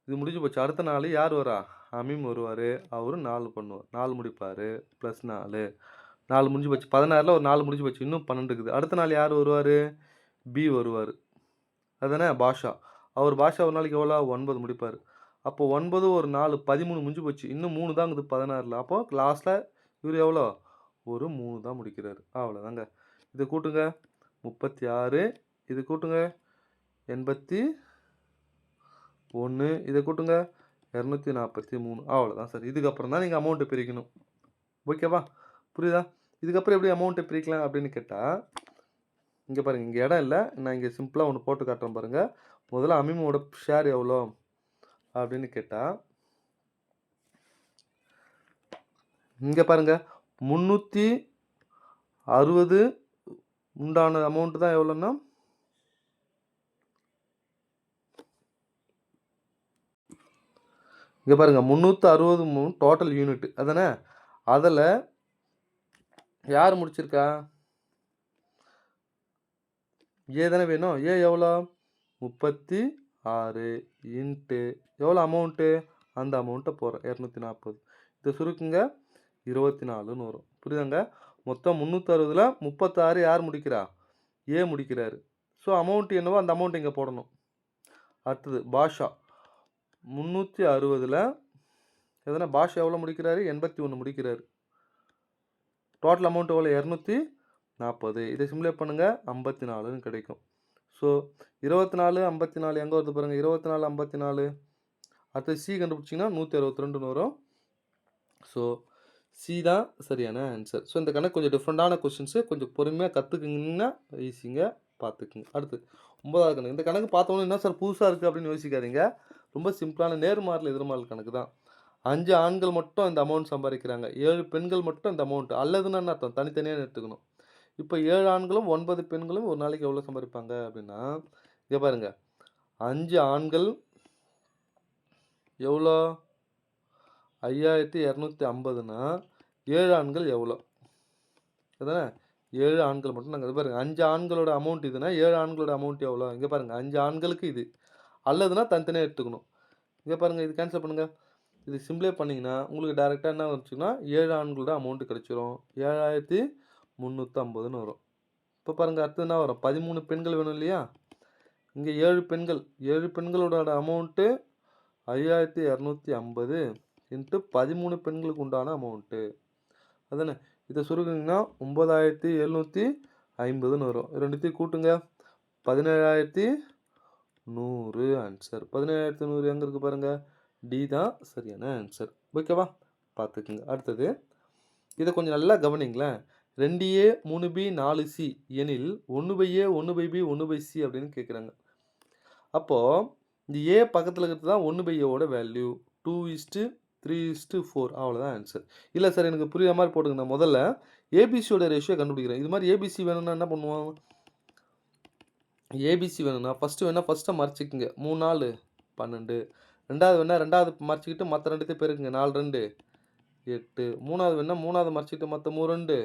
இது முடிஞ்சு போச்சு. அடுத்த நாள் யார் வரா? அமீம் வருவார். அவரு 4 பண்ணுவார். 4 முடிப்பார். ப்ளஸ் 4 4 முடிஞ்சு போச்சு. 16ல் ஒரு 4 முடிஞ்சு போச்சு. இன்னும் 12 இருக்குது. அடுத்த நாள் யார் வருவார்? பி வருவார். அதுதானே? பாஷா. பாஷா ஒரு நாளைக்கு எவ்வளோ? 9 முடிப்பார். அப்போ 9 ஒரு 4 13 முடிஞ்சு போச்சு. இன்னும் 3 தான் இருக்குது 16ல். அப்போ லாஸ்ட்டில் இவர் எவ்வளோ? ஒரு 3 தான் முடிக்கிறாரு. அவ்வளோதாங்க. இதை கூட்டுங்க. 36. இது கூட்டுங்க 81. இதை கூட்டுங்க 243. அவ்வளோதான் சார். இதுக்கப்புறம் தான் நீங்கள் அமௌண்ட்டு பிரிக்கணும். ஓகேவா? புரியுதா? இதுக்கப்புறம் எப்படி அமௌண்ட்டை பிரிக்கலாம் அப்படின்னு கேட்டால், இங்கே பாருங்கள், இங்கே இடம் இல்லை. நான் இங்கே சிம்பிளாக ஒன்று போட்டு காட்டுறேன் பாருங்கள். முதல்ல அமீமோட ஷேர் எவ்வளோ அப்படின்னு கேட்டால், இங்கே பாருங்கள் 360 உண்டான அமௌண்ட்டு தான் எவ்வளோன்னா, இங்கே பாருங்கள் 360 டோட்டல் யூனிட் அதானே. அதில் யார் முடிச்சிருக்கா? ஏ தானே வேணும். ஏ எவ்வளோ? 36 இன்ட்டு எவ்வளோ அமௌண்ட்டு? அந்த அமௌண்ட்டை போகிறேன் 240. இதை சுருக்குங்க 24ன்னு வரும். புரியுதாங்க? மொத்தம் 360ல் 36 யார் முடிக்கிறா? ஏ முடிக்கிறாரு. ஸோ அமௌண்ட் என்னவோ அந்த அமௌண்ட் இங்கே போடணும். அடுத்தது பாஷா 360ல் எதனா பாஷா எவ்வளோ முடிக்கிறாரு? 81 முடிக்கிறாரு. டோட்டல் அமௌண்ட் எவ்வளோ? 240. இதை சிம்லேட் பண்ணுங்கள் 54ன்னு கிடைக்கும். ஸோ 24 54 எங்கே வருது பாருங்கள். 24 54. அடுத்தது சி கண்டுபிடிச்சிங்கன்னா 162ன்னு வரும். ஸோ சி தான் சரியான ஆன்சர். ஸோ இந்த கணக்கு கொஞ்சம் டிஃப்ரெண்டான கொஸ்டின்ஸு, கொஞ்சம் பொறுமையாக கற்றுக்குங்கன்னா ஈஸிங்க, பார்த்துக்குங்க. அடுத்து 9வது கணக்கு. இந்த கணக்கு பார்த்தோன்னே என்ன சார் புதுசாக இருக்குது அப்படின்னு யோசிக்காதீங்க. ரொம்ப சிம்பிளான நேர்மாறல் எதிர்மாறல் கணக்கு தான். 5 ஆண்கள் மட்டும் இந்த அமௌண்ட் சம்பாதிக்கிறாங்க, 7 பெண்கள் மட்டும் இந்த அமௌண்ட். அல்லதுன்னு என்ன அர்த்தம்? தனித்தனியாக எடுத்துக்கணும். இப்போ 7 ஆண்களும் 9 பெண்களும் ஒரு நாளைக்கு எவ்வளோ சம்பாதிப்பாங்க அப்படின்னா, இங்கே பாருங்கள், 5 ஆண்கள் எவ்வளோ? 5250னா 7 ஆண்கள் எவ்வளோ? அதானே. 7 ஆண்கள் மட்டும் நாங்கள் பாருங்கள், 5 ஆண்களோட அமௌண்ட் இதுனா 7 ஆண்களோட அமௌண்ட் எவ்வளோ? இங்கே பாருங்கள், 5 ஆண்களுக்கு இது. அல்லதுனா தனித்தனியாக எடுத்துக்கணும். இங்கே பாருங்கள், இது கேன்சல் பண்ணுங்கள். இது சிம்பிளே பண்ணிங்கன்னா உங்களுக்கு டேரெக்டாக என்ன வந்துச்சுன்னா 7 ஆண்களோட அமௌண்ட்டு கிடச்சிரும். 7350ன்னு வரும். இப்போ பாருங்கள், அடுத்து என்ன வரும்? 13 பெண்கள் வேணும் இல்லையா? இங்கே 7 பெண்கள், 7 பெண்களோட அமௌண்ட்டு 5250 இன்ட்டு 13 பெண்களுக்கு உண்டான அமௌண்ட்டு அதானே. இதை சுருக்குங்கன்னா 9750ன்னு வரும். ரெண்டுத்தையும் கூட்டுங்க 17100 ஆன்சர். 17100 எங்கே இருக்குது பாருங்கள். டி தான் சரியான ஆன்சர். ஓகேவா? பார்த்துக்குங்க. அடுத்தது இதை கொஞ்சம் நல்லா கவனிங்களேன். 2A 3B 4C எனில் 1/A 1/B 1/C அப்படின்னு கேட்குறாங்க. அப்போது இந்த ஏ பக்கத்தில் இருக்கிறது தான் 1/Aவோட வேல்யூ. 2:3:4 அவ்வளோதான் ஆன்சர். இல்லை சார் எனக்கு புரியுற மாதிரி போட்டுங்க. நான் முதல்ல ஏபிசியோட ரேஷியோ கண்டுபிடிக்கிறேன். இது மாதிரி ஏபிசி வேணும்னா என்ன பண்ணுவோம்? ஏபிசி வேணும்னா ஃபஸ்ட்டை மறைச்சிக்குங்க. 3 4 12. ரெண்டாவது வேணா ரெண்டாவது மறைச்சிக்கிட்டு மற்ற ரெண்டுத்தையும் பெருக்குங்க. 4 2 8. மூணாவது வேணா மூணாவது மறைச்சிக்கிட்டு மற்ற 3 2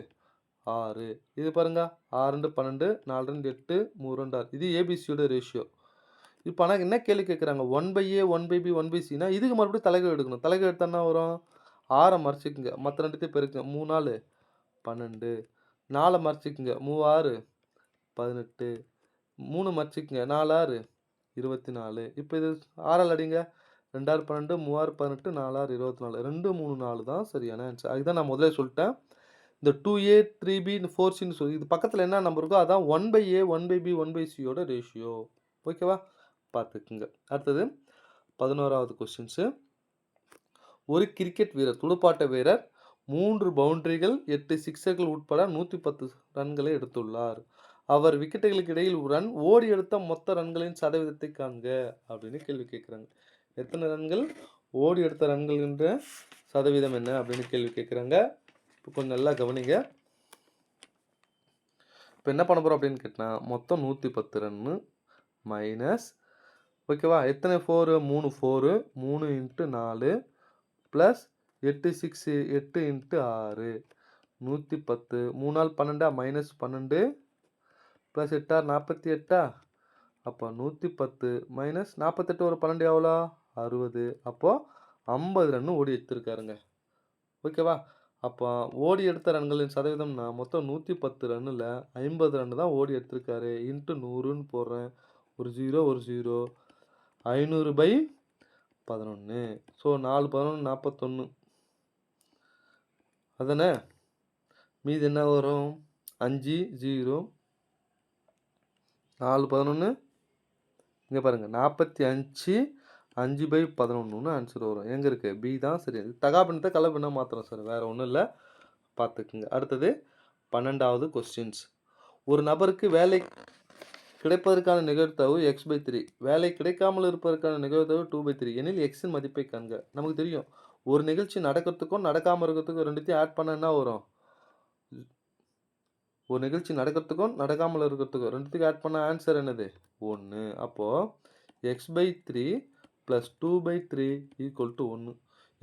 6. இது பாருங்க 6 2 12, 4 2 8, 3 2 6. இது ஏபிசியோட ரேஷியோ. இப்போ ஆனால் என்ன கேள்வி கேட்குறாங்க? 1/A 1/B 1/Cனா இதுக்கு மறுபடியும் தலைகீழ் எடுக்கணும். தலைகீழ் எடுத்தால் என்ன வரும்? 6 மறைச்சிக்குங்க, மற்ற ரெண்டுத்தையும் பெருக்குங்க. 3 4 12. 4 மறைச்சிக்குங்க, 3 6 18. 3 மறைச்சிக்குங்க, 4 6 24. இப்போ இது 6ஆல் அடிங்க. 2 6 12, 3 6 18, 4 6 24. 2 3 4 தான் சரியான ஆன்சர். அதுதான் நான் முதல்ல சொல்லிட்டேன். இந்த 2A 3B 4Cன்னு சொல்லி இது பக்கத்தில் என்ன நம்பர் இருக்கோ அதான் 1/A 1/B 1/Cயோட ரேஷியோ. ஓகேவா? பார்த்துக்குங்க. அடுத்தது 11வது கொஸ்டின்ஸு. ஒரு கிரிக்கெட் வீரர், துடுப்பாட்ட வீரர் 3 பவுண்டரிகள் 8 சிக்ஸர்கள் உட்பட 110 ரன்களை எடுத்துள்ளார். அவர் விக்கெட்டுகளுக்கு இடையில் ரன் ஓடி எடுத்த மொத்த ரன்களின் சதவீதத்தை காண்க அப்படின்னு கேள்வி கேட்குறாங்க. எத்தனை ரன்கள் ஓடி எடுத்த ரன்கள் என்ற சதவீதம் என்ன அப்படின்னு கேள்வி கேட்குறாங்க. இப்போ கொஞ்சம் நல்லா கவனிங்க. இப்போ என்ன பண்ண போகிறோம் அப்படின்னு கேட்டால், மொத்தம் 110 ரன்னு மைனஸ், ஓகேவா, எத்தனை 4? 3 4, 3 × 4 ப்ளஸ் 8 6 8 × 6 110. 3 நாள் 12 மைனஸ் 12 ப்ளஸ் 8 48. அப்போ 110 மைனஸ் 48 ஒரு 12 எவ்வளோ? 60. அப்போது 50 ரன்னு ஓடி எடுத்திருக்காருங்க. ஓகேவா? அப்போ ஓடி எடுத்த ரன்களின் சதவீதம்னா மொத்தம் 110 ரன்னில் 50 ரன்னு தான் ஓடி எடுத்திருக்காரு. இன்ட்டு 100ன்னு போடுறேன். ஒரு 0 ஒரு 0. 500/11. ஸோ 4 11 41. அதானே. மீது என்ன வரும்? 5 0 4 11 இங்கே பாருங்கள் 45 5/11 ஆன்சர் வரும். எங்கே இருக்குது? பி தான் சரி. தகா பின்னத்தை கள்ள பின்ன மாத்திரம் சார், வேறு ஒன்றும் இல்லை, பார்த்துக்குங்க. அடுத்தது 12வது கொஸ்டின்ஸ். ஒரு நபருக்கு வேலை கிடைப்பதற்கான நிகழ்தகவு x/3, வேலை கிடைக்காமல் இருப்பதற்கான நிகழ்தகவு 2/3 எனில் எக்ஸின் மதிப்பை காண்க. நமக்கு தெரியும், ஒரு நிகழ்ச்சி நடக்கிறதுக்கும் நடக்காமல் இருக்கிறதுக்கும் ரெண்டுத்தையும் ஆட் பண்ண என்ன வரும்? ஒரு நிகழ்ச்சி நடக்கிறதுக்கும் நடக்காமல் இருக்கிறதுக்கும் ரெண்டுத்துக்கும் ஆட் பண்ண ஆன்சர் என்னது? 1. அப்போது x/3 + 2/3 = 1.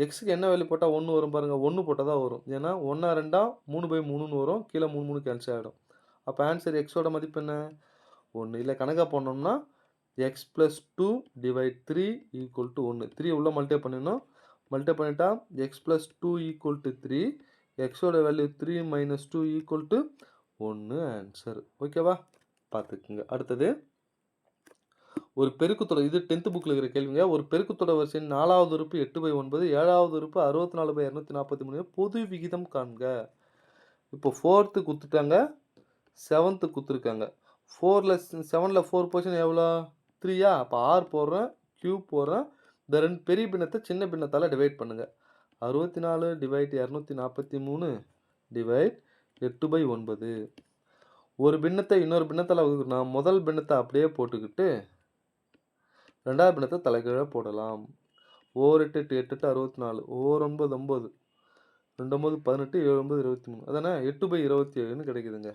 எக்ஸுக்கு என்ன வேல்யூ போட்டால் 1 வரும் பாருங்கள், 1 போட்டால் தான் வரும். ஏன்னா 1 2 3/3ன்னு வரும், கீழே 3 3 கேன்சல் ஆகிடும். அப்போ ஆன்சர் எக்ஸோட மதிப்பு என்ன? 1. இல்லை கணக்காக போனோம்னா x + 2 / 3 = 1. 3 உள்ள மல்டிப்ளை பண்ணிடணும். மல்டிப்ளை பண்ணிட்டா x + 2 = 3. எக்ஸோட வேல்யூ 3 - 2 = 1 ஆன்சர். ஓகேவா? பார்த்துக்குங்க. அடுத்தது ஒரு பெருக்குத்தொடர். இது 10th புக்கில் இருக்கிற கேள்விங்க. ஒரு பெருக்குத்தொடர் வரிசையின் 4வது உறுப்பு 8/9, 7வது உறுப்பு 64/243 பொது விகிதம் காண்க. இப்போ 4th கொடுத்துட்டாங்க, 7th கொடுத்துருக்காங்க. 7ல் 4 போர்ஷன் எவ்வளோ? 3யா? அப்போ 6 போடுறேன், கியூப் போடுறேன். இந்த ரெண்டு பெரிய பின்னத்தை சின்ன பின்னத்தால் டிவைட் பண்ணுங்கள். 64 / 243 / 8/9. ஒரு பின்னத்தை இன்னொரு பின்னத்தால் வகுக்கணும்னா முதல் பின்னத்தை அப்படியே போட்டுக்கிட்டு ரெண்டாவது பின்னத்தை தலைகீழ போடலாம். 8 8 8 8 64, 9 9, 2 9 18, 7 9 23, அதானே 8/27ன்னு கிடைக்குதுங்க.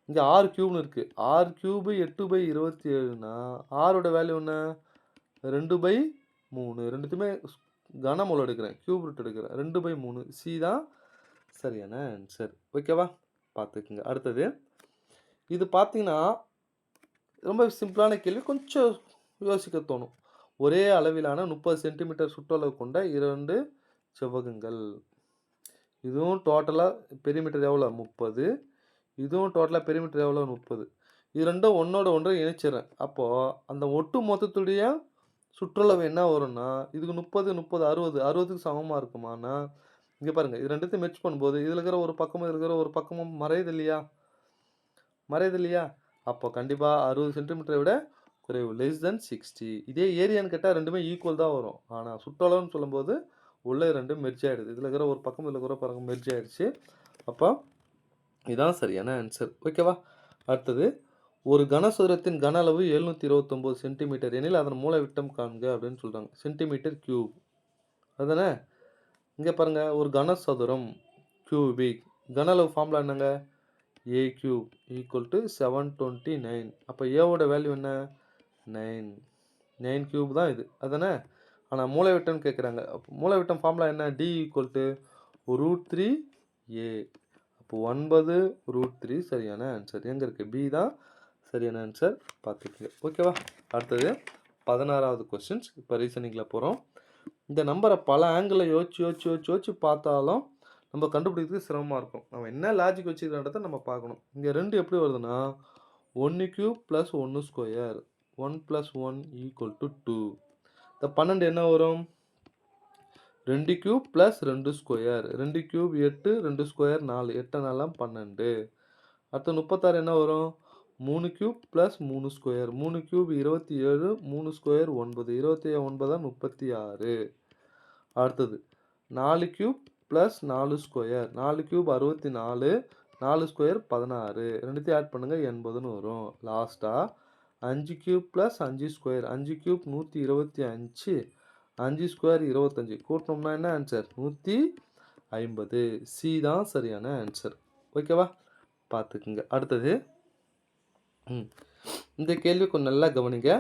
இங்கே 6 கியூப்னு இருக்குது. 6 கியூபு 8/27னா 6ஓட வேல்யூ என்ன? 2/3. ரெண்டுத்தையுமே கனமூலம் எடுக்கிறேன், கியூப் ரூட் எடுக்கிறேன். 2/3. சி தான் சரியான ஆன்சர். ஓகேவா? பார்த்துக்குங்க. அடுத்தது இது பார்த்தீங்கன்னா ரொம்ப சிம்பிளான கேள்வி, கொஞ்சம் யோசிக்க தோணும். ஒரே அளவிலான 30 சென்டிமீட்டர் சுற்றளவு கொண்ட 2 செவ்வகங்கள். இதுவும் டோட்டலாக பெரிமீட்டர் எவ்வளோ? 30. இதுவும் டோட்டலாக பெரிமீட்டர் எவ்வளோ? 30. இது ரெண்டும் ஒன்றோட ஒன்றை இணைச்சிடுறேன். அப்போது அந்த ஒட்டு மொத்தத்துடைய சுற்றளவு என்ன வரும்னா, இதுக்கு 30 30 60 60க்கு சமமாக இருக்குமானா, இங்கே பாருங்கள், இது ரெண்டுத்தையும் மெர்ஜ் பண்ணும்போது இதில் இருக்கிற ஒரு பக்கமும் இதில் இருக்கிற ஒரு பக்கமும் மறையுது இல்லையா? மறையுது இல்லையா? அப்போ கண்டிப்பாக 60 சென்டிமீட்டரை விட குறைவு, << 60. இதே ஏரியான்னு கேட்டால் ரெண்டுமே ஈக்குவல் தான் வரும். ஆனால் சுற்றளவுன்னு சொல்லும்போது உள்ளே ரெண்டும் மெர்ஜ் ஆகிடுது. இதில் இருக்கிற ஒரு பக்கம் இதில் இருக்கிற பக்கம் மெர்ஜ் ஆகிடுச்சு. அப்போ இதுதான் சரியான ஆன்சர். ஓகேவா? அடுத்தது ஒரு கனசதுரத்தின் கன அளவு 729 சென்டிமீட்டர் எனில் அதன் மூலைவிட்டம் காண்க அப்படின்னு சொல்கிறாங்க. சென்டிமீட்டர் கியூப் அதுதானே? இங்கே பாருங்கள், ஒரு கனசதுரம் கியூபிக் கன அளவு ஃபார்முலா என்னங்க? a cube = 729. அப்போ ஏவோட வேல்யூ என்ன? 9. 9 கியூப் தான் இது, அதுதானே? ஆனால் மூலைவிட்டம்னு கேட்குறாங்க. அப்போ மூலைவிட்டம் ஃபார்முலா என்ன? d = √3a. அப்போ 9√3 சரியான ஆன்சர். எங்கே இருக்குது? பி தான் சரியான ஆன்சர். பார்த்துக்கங்க. ஓகேவா? அடுத்தது 16வது கொஸ்டின்ஸ். இப்போ ரீசனிங்கில் போகிறோம். இந்த நம்பரை பல ஆங்கிளில் யோசிச்சு பார்த்தாலும் நம்ம கண்டுபிடிக்கிறதுக்கு சிரமமாக இருக்கும். நம்ம என்ன லாஜிக் வச்சுக்கிறன்றதை நம்ம பார்க்கணும். இங்கே 2 எப்படி வருதுன்னா 1 கியூப் + 1 ஸ்கொயர், 1 + 1 = 2. இந்த 12 என்ன வரும்? 2 கியூப் + 2 ஸ்கொயர், 2 கியூப் 8, 2 ஸ்கொயர் 4, 8 4 12. அடுத்து 36 என்ன வரும்? 3 கியூப் + 3 ஸ்கொயர், 3 கியூப் 27, 3 ஸ்கொயர் 9, 27 9 36. அடுத்தது 4 கியூப் + 4 ஸ்கொயர், 4 கியூப் 64, 4 ஸ்கொயர் 16, ரெண்டுத்தையும் ஆட் பண்ணுங்கள் 80ன்னு வரும். லாஸ்ட்டாக 5 கியூப் + 5 ஸ்கொயர், 5 கியூப் 125, 5 ஸ்கொயர் 25, கூட்டினோம்னா என்ன ஆன்சர்? 150. சி தான் சரியான ஆன்சர். ஓகேவா? பார்த்துக்குங்க. அடுத்தது இந்த கேள்வி கொஞ்சம் நல்லா கவனிங்க.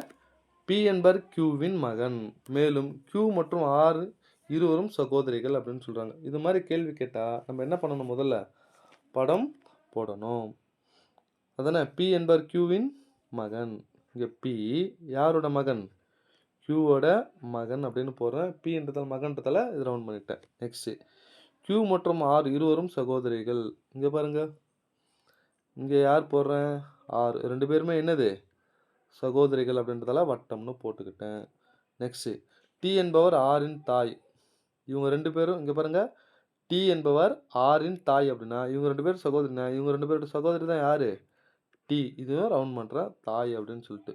பி என்பவர் கியூவின் மகன், மேலும் கியூ மற்றும் ஆர் இருவரும் சகோதரிகள் அப்படின்னு சொல்கிறாங்க. இது மாதிரி கேள்வி கேட்டால் நம்ம என்ன பண்ணணும்? முதல்ல படம் போடணும், அதானே? பி என்பவர் கியூவின் மகன். இங்கே பி யாரோட மகன்? கியூவோட மகன் அப்படின்னு போடுறேன். பின்றதால் மகன்றதால இது ரவுண்ட் பண்ணிட்டேன். நெக்ஸ்ட்டு கியூ மற்றும் ஆர் இருவரும் சகோதரிகள். இங்கே பாருங்கள், இங்கே யார் போடுறேன்? ஆர். ரெண்டு பேருமே என்னது? சகோதரிகள் அப்படின்றதால வட்டம்னு போட்டுக்கிட்டேன். நெக்ஸ்ட்டு டி என்பவர் ஆரின் தாய். இவங்க 2 பேரும் இங்கே பாருங்கள், டி என்பவர் ஆரின் தாய் அப்படின்னா இவங்க 2 பேரும் சகோதரினா இவங்க 2 பேரோட சகோதரி தான் யார்? டி இதுவும் ரவுண்ட் பண்ணுற தாய் அப்படின்னு சொல்லிட்டு.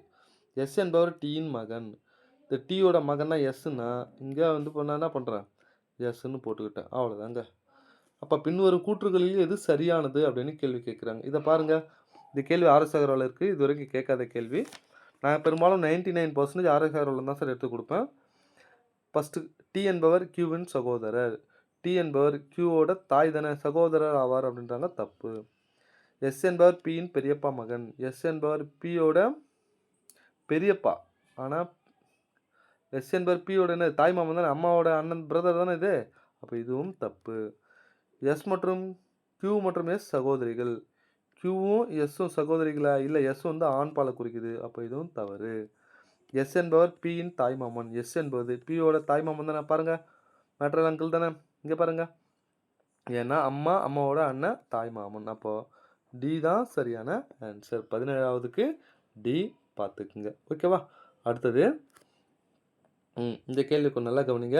எஸ் என்பவர் டீயின் மகன். இந்த டீயோட மகன்னா எஸ்ன்னா இங்கே வந்து நான் என்ன பண்ணுறேன் எஸ்ன்னு போட்டுக்கிட்டேன். அவ்வளோதாங்க. அப்போ பின்வரும் கூற்றுகளில் எது சரியானது அப்படின்னு கேள்வி கேட்குறாங்க. இதை பாருங்கள். இந்த கேள்வி ஆர்எஸ் அகர்வால் இருக்குது. இது வரைக்கும் கேட்காத கேள்வி. நான் பெரும்பாலும் 99% ஆர்எஸ் அகர்வால் தான் சார் எடுத்து கொடுப்பேன். ஃபஸ்ட்டு டி என்பவர் கியூவின் சகோதரர். டி என்பவர் கியூவோட தாய் தானே, சகோதரர் ஆவார் அப்படின்றாங்க. தப்பு. எஸ் என்பவர் பியின் பெரியப்பா மகன். எஸ் என்பவர் பியோட பெரியப்பா. ஆனால் எஸ் என்பவர் பியோட என்ன தாய் மாமன் தானே, அம்மாவோட அண்ணன் பிரதர் தானே இது. அப்போ இதுவும் தப்பு. எஸ் மற்றும் கியூ மற்றும் எஸ் சகோதரிகள். கியூவும் எஸ்ஸும் சகோதரிகளா? இல்லை, எஸ் வந்து ஆண் பாலை குறிக்குது. அப்போ இதுவும் தவறு. எஸ் என்பவர் பியின் தாய்மாமன். எஸ் என்பது பியோட தாய்மாமன் தானே. பாருங்கள், மேட்ரல் அங்கிள் தானே. இங்கே பாருங்கள், ஏன்னா அம்மாவோட அண்ணன் தாய்மாமன். அப்போது டி தான் சரியான ஆன்சர். 17வதுக்கு டி பார்த்துக்குங்க. ஓகேவா? அடுத்தது இந்த கேள்விக்கு நல்லா கவனிங்க.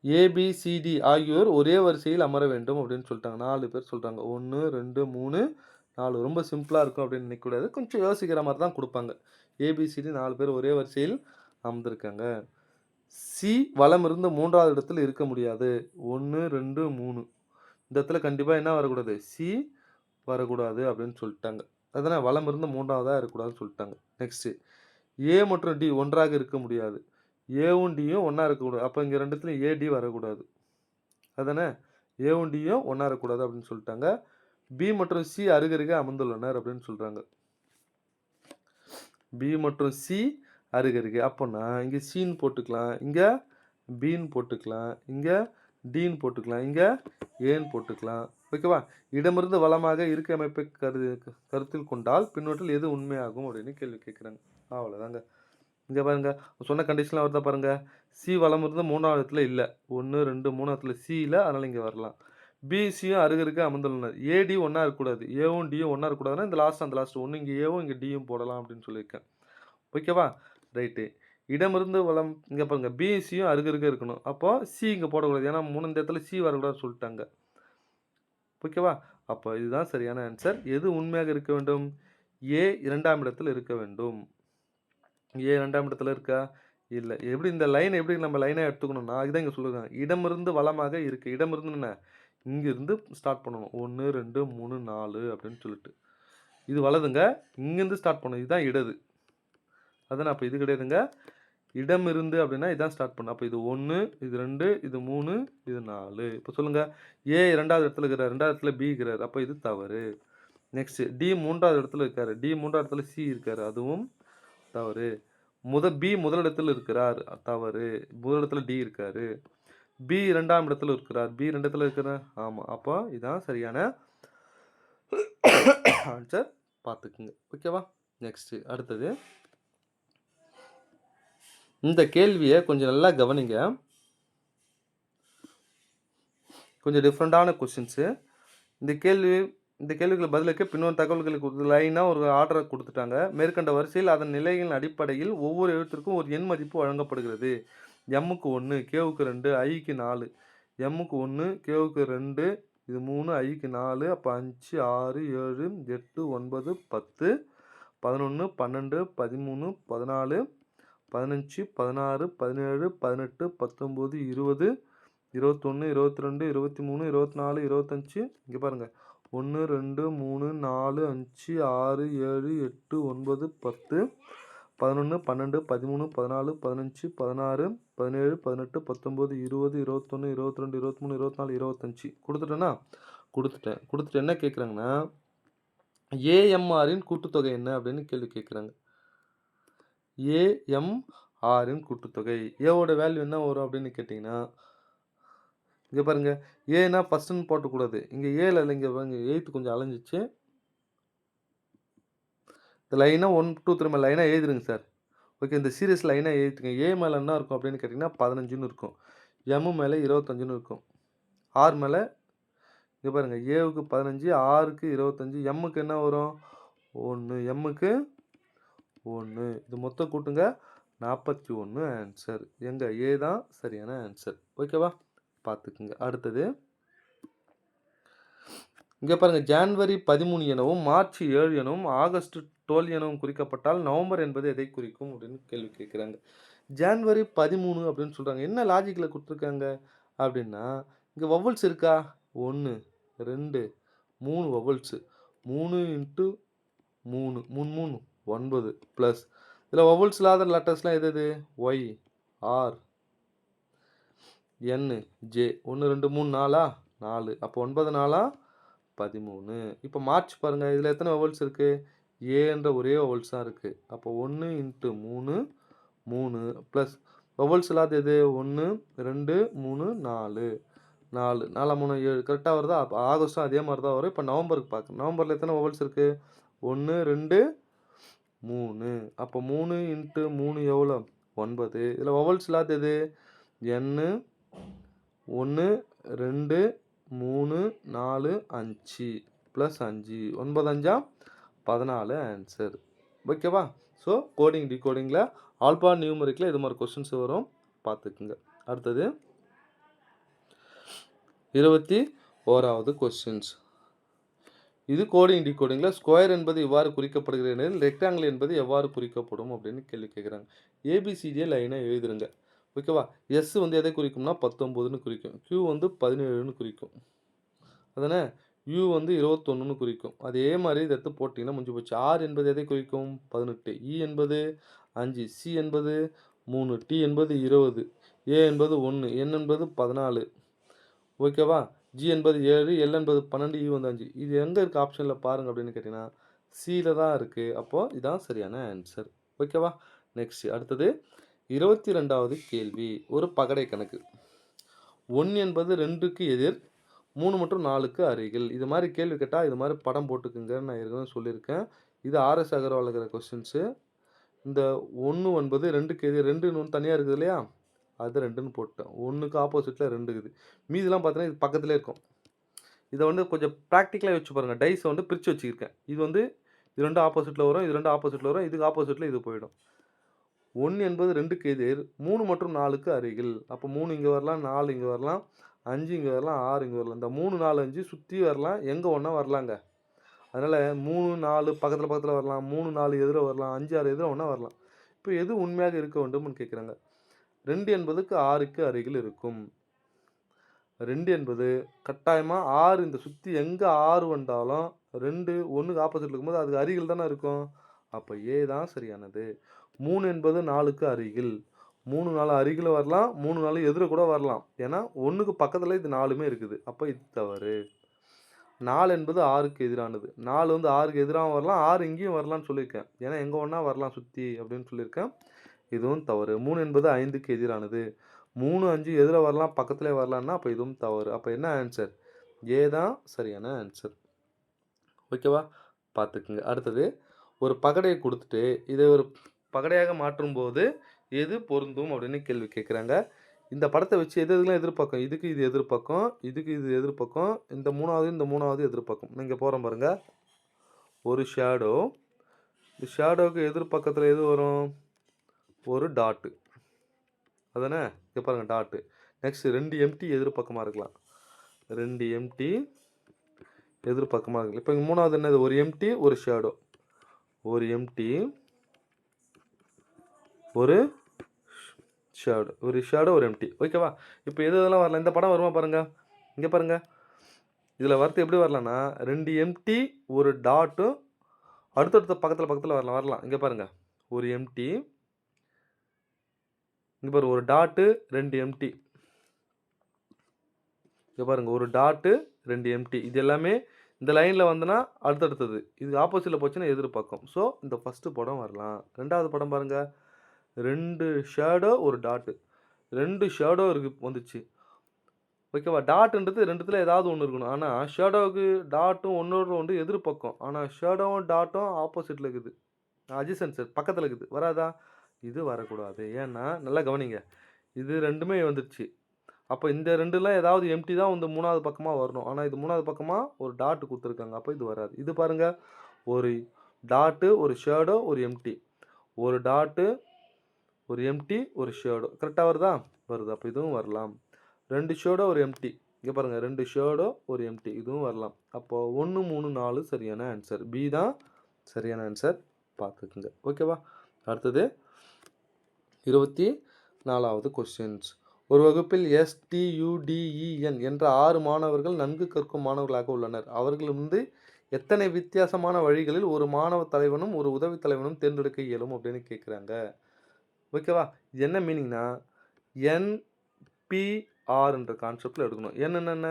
ஏபிசிடி ஆகியோர் ஒரே வரிசையில் அமர வேண்டும் அப்படின்னு சொல்லிட்டாங்க. 4 பேர் சொல்கிறாங்க. 1 2 3 4. ரொம்ப சிம்பிளாக இருக்கும் அப்படின்னு நினைக்கக்கூடாது. கொஞ்சம் யோசிக்கிற மாதிரி தான் கொடுப்பாங்க. ஏபிசிடி 4 பேர் ஒரே வரிசையில் அமர்ந்திருக்காங்க. சி வலம் இருந்து 3வது இடத்துல இருக்க முடியாது. 1 2 3. இந்த இடத்துல கண்டிப்பாக என்ன வரக்கூடாது, சி வரக்கூடாது அப்படின்னு சொல்லிட்டாங்க. அதனால் வலம் இருந்து 3வதாக இருக்கக்கூடாதுன்னு சொல்லிட்டாங்க. நெக்ஸ்ட்டு ஏ மற்றும் டி ஒன்றாக இருக்க முடியாது. ஏவும் டியும் ஒன்றா இருக்கக்கூடாது. அப்போ இங்கே ரெண்டுத்துலையும் ஏடி வரக்கூடாது. அதானே, ஏவும் டியும் ஒன்றா இருக்கக்கூடாது அப்படின்னு சொல்லிட்டாங்க. பி மற்றும் சி அருகருகே அமர்ந்துள்ளனர் அப்படின்னு சொல்கிறாங்க. பி மற்றும் சி அருகருகே. அப்போனா இங்கே சின்னு போட்டுக்கலாம், இங்கே பின்னு போட்டுக்கலாம், இங்கே டின்னு போட்டுக்கலாம், இங்கே ஏன்னு போட்டுக்கலாம். ஓகேவா? இடமிருந்து வளமாக இருக்கை அமைப்பை கருத்தில் கொண்டால் பின்னோட்டில் எது உண்மையாகும் அப்படின்னு கேள்வி கேட்குறாங்க. அவ்வளோதாங்க. இங்கே பாருங்க, சொன்ன கண்டிஷன்லாம் வருதா பாருங்க. சி வலம் இருந்து 3வது இடத்துல இல்லை. 1 2 3 இடத்துல சி இல்லை, அதனால் இங்கே வரலாம். பிசியும் அருகருகே அமர்ந்துள்ளனர். ஏடி ஒன்றா இருக்கக்கூடாது. ஏவும் டியும் ஒன்றா இருக்கக்கூடாதுன்னா இந்த லாஸ்ட் ஒன்று இங்கே ஏவும் இங்கே டியும் போடலாம் அப்படின்னு சொல்லியிருக்கேன். ஓகேவா? ரைட்டு. இடமிருந்து வளம் இங்கே பாருங்க, பிசியும் அருகருகே இருக்கணும். அப்போ சி இங்கே போடக்கூடாது. ஏன்னா 3 இந்த இடத்துல சி வரக்கூடாதுன்னு சொல்லிட்டாங்க. ஓகேவா? அப்போ இதுதான் சரியான ஆன்சர். எது உண்மையாக இருக்க வேண்டும்? ஏ 2ஆம் இடத்தில் இருக்க வேண்டும். ஏ 2ஆம் இடத்துல இருக்கா? இல்லை. எப்படி இந்த லைன் எப்படி நம்ம லைனாக எடுத்துக்கணும்னா, இதுதான் இங்கே சொல்லுறாங்க. இடமிருந்து வலமாக இருக்குது. இடமிருந்து என்ன, இங்கேருந்து ஸ்டார்ட் பண்ணணும். 1 2 3 4 அப்படின்னு சொல்லிட்டு. இது வலதுங்க, இங்கேருந்து ஸ்டார்ட் பண்ணணும். இதுதான் இடது. அதான் அப்போ இது கிடையாதுங்க. இடமிருந்து அப்படின்னா இதான் ஸ்டார்ட் பண்ணணும். அப்போ இது 1 இது 2 இது 3 இது 4. இப்போ சொல்லுங்கள், ஏ 2வது இடத்துல இருக்கிறார், 2வது இடத்துல பி இருக்கிறார். அப்போ இது தவறு. நெக்ஸ்ட் டி 3வது இடத்துல இருக்காரு, டி 3வது இடத்துல சி இருக்காரு. அதுவும் தவறு. பி முதலிடத்தில் இருக்கிறார். தவறு. முதலிடத்தில் டி இருக்காரு. பி 2ஆம் இடத்துல இருக்கிறார். பி 2 இடத்துல இருக்கிறார். ஆமாம். அப்போ இதான் சரியான ஆன்சர். பார்த்துக்குங்க. ஓகேவா? நெக்ஸ்ட்டு அடுத்தது இந்த கேள்வியை கொஞ்சம் நல்லா கவனிங்க. கொஞ்சம் டிஃப்ரெண்ட்டான கொஸ்டின்ஸு. இந்த கேள்விகளை பதிலுக்கு பின்னொரு தகவல்களுக்கு லைனாக ஒரு ஆர்டரை கொடுத்துட்டாங்க. மேற்கண்ட வரிசையில் அதன் நிலைகளின் அடிப்படையில் ஒவ்வொரு எழுத்திற்கும் ஒரு எண் மதிப்பு வழங்கப்படுகிறது. எம்முக்கு 1, கேவுக்கு 2, ஐக்கு 4. எம்முக்கு 1, கேவுக்கு 2, இது 3, ஐக்கு 4. அப்போ 5 6 7 8 9 10 11 12 13 14 15 16 17 18 19 20 21 22 23 24 25. இங்கே பாருங்கள், 1 2 3 4 5 6 7 8 9 10 11 12 13 14 15 16 17 18 19 20 21 22 23 24 25 கொடுத்துட்டேன்னா கொடுத்துட்டு என்ன கேட்குறாங்கன்னா, ஏஎம்ஆரின் கூட்டுத்தொகை என்ன அப்படின்னு கேள்வி கேட்குறாங்க. ஏஎம்ஆரின் கூட்டுத்தொகை, ஏவோட வேல்யூ என்ன வரும் அப்படின்னு கேட்டிங்கன்னா, இங்கே பாருங்கள், ஏன்னா ஃபஸ்ட்டுன்னு போட்டக்கூடாது. இங்கே ஏல இல்லை, இங்கே பாருங்க 8 கொஞ்சம் அலைஞ்சிச்சு. இந்த லைனாக 1 2 3 லைனாக எழுதிருங்க சார். ஓகே, இந்த சீரியஸ் லைனாக எழுதிட்டுங்க. ஏ மேலே என்ன இருக்கும் அப்படின்னு கேட்டிங்கன்னா 15ன்னு இருக்கும். எம்மு மேலே 25ன்னு இருக்கும். ஆர் மேலே இங்கே பாருங்கள், ஏவுக்கு 15, ஆருக்கு 25, எம்முக்கு என்ன வரும் 1, எம்முக்கு 1. இது மொத்தம் கூட்டுங்க 41 ஆன்சர். எங்கே ஏ தான் சரியான ஆன்சர். ஓகேவா? பார்த்துக்குங்க. அடுத்தது இங்கே பாருங்க ஜான்வரி 13 எனவும் மார்ச் 7 எனவும் ஆகஸ்ட் 12 எனவும் குறிக்கப்பட்டால் நவம்பர் என்பது எதை குறிக்கும் அப்படின்னு கேள்வி கேட்குறாங்க. ஜான்வரி 13 அப்படின்னு சொல்கிறாங்க. என்ன லாஜிக்கில் கொடுத்துருக்காங்க அப்படின்னா இங்கே வவல்ஸ் இருக்கா 1 2 3 வவல்ஸு 3 இன்ட்டு 3 3 3 9 ப்ளஸ் இதில் வவல்ஸ் இல்லாத லெட்டர்ஸ்லாம் எது ஒய் ஆர் என் ஜே 1 2 3 4 4 அப்போ 9 4 13. இப்போ மார்ச் பாருங்கள் இதில் எத்தனை வவல்ஸ் இருக்குது ஏன்ற ஒரே வவல்ஸ் தான் இருக்குது. அப்போ 1 இன்ட்டு 3 3 ப்ளஸ் வவல்ஸ் இல்லாத எது 1 2 3 4 4 4 3 7 கரெக்டாக வருதா? அப்போ ஆகஸ்ட்டும் அதே மாதிரி தான் வரும். இப்போ நவம்பருக்கு பார்க்கணும். நவம்பரில் எத்தனை வவல்ஸ் இருக்குது 1 2 3 அப்போ 3 இன்ட்டு 3 எவ்வளோ 9. இதில் வவல்ஸ் இல்லாத எது என் 1 2 3 4 5 ப்ளஸ் 5 9 5 14 ஆன்சர். ஓகேவா? ஸோ கோடிங் டிகோடிங்கில் ஆல்பா நியூமரிக்கில் இது மாதிரி கொஸ்டின்ஸ் வரும் பார்த்துக்குங்க. அடுத்தது 21வது கொஸ்டின்ஸ். இது கோடிங் டிகோடிங்கில் ஸ்கொயர் என்பது இவ்வாறு குறிக்கப்படுகிறது, ரெக்டாங்கிள் என்பது எவ்வாறு குறிக்கப்படும் அப்படின்னு கேள்வி கேட்குறாங்க. ஏபிசிடியை லைனாக எழுதுருங்க. ஓகேவா? எஸ் வந்து எதை குறிக்கும்னா 19ன்னு குறிக்கும். கியூ வந்து 17ன்னு குறிக்கும். அதானே? யூ வந்து 21ன்னு குறிக்கும். அதே மாதிரி இதை எடுத்து போட்டிங்கன்னா முடிஞ்சு போச்சு. ஆர் என்பது எதை குறிக்கும் 18, இ என்பது 5, சி என்பது 3, டி என்பது 20, ஏ என்பது 1, என் என்பது 14. ஓகேவா? ஜி என்பது 7, எல் என்பது 12, இ வந்து 5. இது எங்கே இருக்குது ஆப்ஷனில் பாருங்கள் அப்படின்னு கேட்டிங்கன்னா சியில் தான் இருக்குது. அப்போது இதுதான் சரியான ஆன்சர். ஓகேவா? நெக்ஸ்ட் அடுத்தது 22வது கேள்வி. ஒரு பகடை கணக்கு. 1 என்பது 2க்கு எதிர், 3 மற்றும் 4க்கு அருகில். இது மாதிரி கேள்வி கேட்டால் இது மாதிரி படம் போட்டுக்குங்கன்னு நான் ஏற்கனவே சொல்லியிருக்கேன். இது ஆர்எஸ் அகர்வால் இருக்கிற கொஸ்டின்ஸு. இந்த 1 என்பது 2க்கு எதிர், 2ன்னு ஒன்று தனியாக இருக்குது இல்லையா, அது 2ன்னு போட்டேன். 1க்கு ஆப்போசிட்டில் 2 இருக்குது. மீதிலாம் பார்த்தீங்கன்னா இது பக்கத்துலேயே இருக்கும். இதை வந்து கொஞ்சம் ப்ராக்டிக்கலாக வச்சு பாருங்கள். டைஸை வந்து பிரித்து வச்சுருக்கேன். இது வந்து இது 2 ஆப்போசிட்டில் வரும், இது 2 ஆப்போசிட்டில் வரும், இதுக்கு ஆப்போசிட்டில் இது போயிடும். 1 என்பது 2க்கு எதிர், 3 மற்றும் 4க்கு அருகில். அப்போ 3 இங்கே வரலாம், 4 இங்கே வரலாம், 5 இங்கே வரலாம், 6 இங்கே வரலாம். இந்த 3 4 5 சுற்றி வரலாம், எங்கே ஒன்றா வரலாங்க. அதனால் 3 4 பக்கத்தில் பக்கத்தில் வரலாம், 3 4 எதிர வரலாம், 5 6 எதிர ஒன்றா வரலாம். இப்போ எது உண்மையாக இருக்க வேண்டும்னு கேட்குறாங்க. 2 என்பதுக்கு 6க்கு அருகில் இருக்கும். 2 என்பது கட்டாயமாக 6 இந்த சுற்றி எங்கே 6 வந்தாலும் 2 1க்கு ஆப்போசிட்டில் இருக்கும்போது அதுக்கு அருகில் தானே இருக்கும். அப்போ ஏ தான் சரியானது. 3 என்பது 4க்கு அருகில். 3 4 அருகில் வரலாம், 3 4 எதிர கூட வரலாம். ஏன்னா 1க்கு பக்கத்தில் இது 4மே இருக்குது. அப்போ இது தவறு. 4 என்பது 6க்கு எதிரானது. 4 வந்து 6க்கு எதிராக வரலாம், 6 இங்கேயும் வரலாம்னு சொல்லியிருக்கேன். ஏன்னா எங்கே ஒன்றா வரலாம் சுற்றி அப்படின்னு சொல்லியிருக்கேன். இதுவும் தவறு. 3 என்பது 5க்கு எதிரானது. 3 5 எதிர வரலாம், பக்கத்திலே வரலாம்னா அப்போ இதுவும் தவறு. அப்போ என்ன ஆன்சர்? ஏ தான் சரியான ஆன்சர். ஓகேவா? பார்த்துக்குங்க. அடுத்தது ஒரு பகடையை கொடுத்துட்டு இதை ஒரு பகடையாக மாற்றும்போது எது பொருந்தும் அப்படின்னு கேள்வி கேட்குறாங்க. இந்த படத்தை வச்சு எது எதுலாம் எதிர்பார்க்கும். இதுக்கு இது எதிர்பார்க்கும், இதுக்கு இது எதிர்பார்க்கும், இந்த 3வது எதிர்பார்க்கும். நீங்கள் போகிறோம் பாருங்கள். ஒரு ஷேடோ, இந்த ஷேடோவுக்கு எதிர்பக்கத்தில் எது வரும்? ஒரு டாட்டு. அதானே? இங்கே பாருங்கள் டாட்டு. நெக்ஸ்ட் 2 எம்டி எதிர்பக்கமாக இருக்கலாம். 2 எம்டி எதிர்பக்கமாக இருக்கலாம். இப்போ இங்கே 3வது என்னது? ஒரு எம்டி ஒரு ஷேடோ. ஒரு எம்டி ஒரு ஷேடோ, ஒரு ஷேடோ ஒரு எம்டி. ஓகேவா? இப்போ எது இதெல்லாம் வரலாம். இந்த படம் வருமா பாருங்கள். இங்கே பாருங்கள். இதில் வரது எப்படி வரலான்னா 2 எம்டி ஒரு டாட்டும் அடுத்தடுத்த பக்கத்தில் வரலாம். இங்கே பாருங்கள். ஒரு எம்டி, இங்கே பாருங்கள் ஒரு டாட்டு 2 எம்டி. இங்கே பாருங்கள் ஒரு டாட்டு 2 எம்டி. இது எல்லாமே இந்த லைனில் வந்தனா அடுத்தடுத்தது. இது ஆப்போசிட்டில் போச்சுன்னா எதிர்பார்க்கும். ஸோ இந்த ஃபஸ்ட்டு படம் வரலாம். 2வது படம் பாருங்கள். 2 ஷேடோ ஒரு டாட்டு. 2 ஷேடோ வந்துச்சு. ஓகேவா? டாட்டுன்றது 2த்துல ஏதாவது ஒன்று இருக்கணும். ஆனால் ஷேடோவுக்கு டாட்டும் ஒன்று எதிர்பக்கம். ஆனால் ஷேடோவும் டாட்டும் ஆப்போசிட்டில் இருக்குது. அட்ஜசன்ட் பக்கத்தில் இருக்குது. வராதா? இது வரக்கூடாது. ஏன்னா நல்லா கவனிங்க. இது 2மே வந்துடுச்சு. அப்போ இந்த 2லாம் ஏதாவது எம்டி தான் வந்து 3வது பக்கமாக வரணும். ஆனால் இது 3வது பக்கமாக ஒரு டாட்டு கொடுத்துருக்காங்க. அப்போ இது வராது. இது பாருங்கள். ஒரு டாட்டு ஒரு ஷேடோ ஒரு எம்டி. ஒரு டாட்டு ஒரு எம்டி ஒரு ஷேடோ. கரெக்டாக வருதா? வருது. அப்போ இதுவும் வரலாம். 2 ஷேடோ ஒரு எம்டி. இங்கே பாருங்கள் 2 ஷேடோ ஒரு எம்டி இதுவும் வரலாம். அப்போது 1 3 4 சரியான ஆன்சர். பி தான் சரியான ஆன்சர், பார்த்துக்குங்க. ஓகேவா? அடுத்தது 24வது கொஸ்டின்ஸ். ஒரு வகுப்பில் STUDEN என்ற 6 மாணவர்கள் நன்கு கற்கும் மாணவர்களாக உள்ளனர். அவர்கள் எத்தனை வித்தியாசமான வழிகளில் ஒரு மாணவ தலைவனும் ஒரு உதவி தலைவனும் தேர்ந்தெடுக்க இயலும் அப்படின்னு கேட்குறாங்க. ஓகேவா? இது என்ன மீனிங்னா NPRன்ற கான்செப்டில் எடுக்கணும். என்னென்ன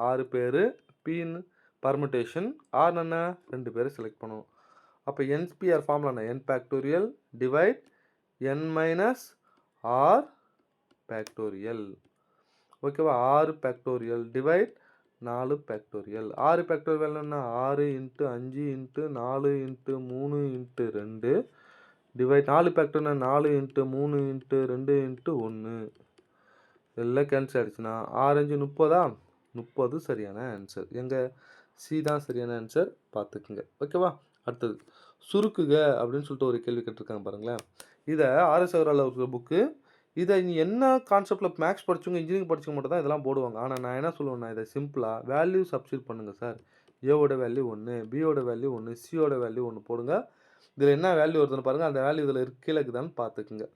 6 பேர், பின்னு பர்முடேஷன், ஆர் என்ன 2 பேரை செலக்ட் பண்ணணும். அப்போ NPR ஃபார்முலா என்ன? n factorial divide n minus R factorial. ஓகேவா? 6 ஃபேக்டோரியல் டிவைட் 4 ஃபேக்டோரியல். 6 ஃபேக்டோரியல் என்ன? 6 × 5 × 4 × 3 × 2 டிவைட் 4 ஃபேக்டோரியல் 4 × 3 × 2 × 1. எல்லாம் கேன்சல் ஆகிடுச்சுன்னா 6 5 30 30 சரியான ஆன்சர். எங்கள் சி தான் சரியான ஆன்சர், பார்த்துக்குங்க. ஓகேவா? அடுத்தது சுருக்குக அப்படின்னு சொல்லிட்டு ஒரு கேள்வி கேட்டிருக்காங்க பாருங்களேன். இதை ஆர்எஸ் அகர்வால் இருக்கிற புக்கு. இதை நீ என்ன கான்செப்டில் மேக்ஸ் படிச்சவங்க இன்ஜினியரிங் படிச்சவங்க மட்டும் தான் இதெல்லாம் போடுவாங்க. ஆனால் நான் என்ன சொல்லுவேன்னா, இதை சிம்பிளாக வேல்யூ சப்ஸ்டியூட் பண்ணுங்கள் சார். ஏவோட வேல்யூ 1, பியோட வேல்யூ 1, சியோட வேல்யூ 1 போடுங்க. இதில் என்ன வேல்யூ வருதுன்னு பாருங்கள். அந்த வேல்யூ இதில் கீழே இருக்குதான்னு பார்த்துக்குங்க.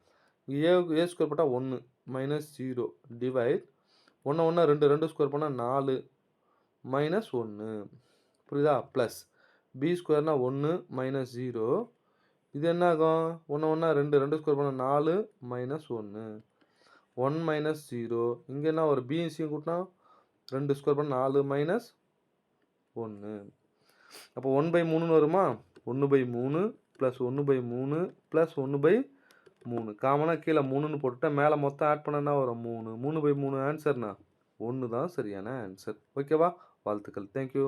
ஏ ஸ்கொயர் போட்டால் 1 மைனஸ் 0 டிவைட் 1 1 2 2 ஸ்கொயர் பண்ணால் 4 மைனஸ் 1. புரியுதா? ப்ளஸ் பி ஸ்கொயர்னா 1 மைனஸ் 0. இது என்ன ஆகும்? 1 1 2 2 ஸ்கொயர் பண்ணால் 4 மைனஸ் 1 1 மைனஸ் 0. இங்கே என்ன ஒரு பிசியும் கூட்டினா 2 ஸ்கொயர் பண்ணால் 4 மைனஸ் 1. அப்போ 1/3 வருமா? 1/3 ப்ளஸ் 1/3 ப்ளஸ் 1/3. காமனாக கீழே 3ன்னு போட்டுட்டா மேலே மொத்தம் ஆட் பண்ணனா வரும் 3. 3/3 ஆன்சர்னா 1 தான் சரியான ஆன்சர். ஓகேவா? வாழ்த்துக்கள். தேங்க்யூ.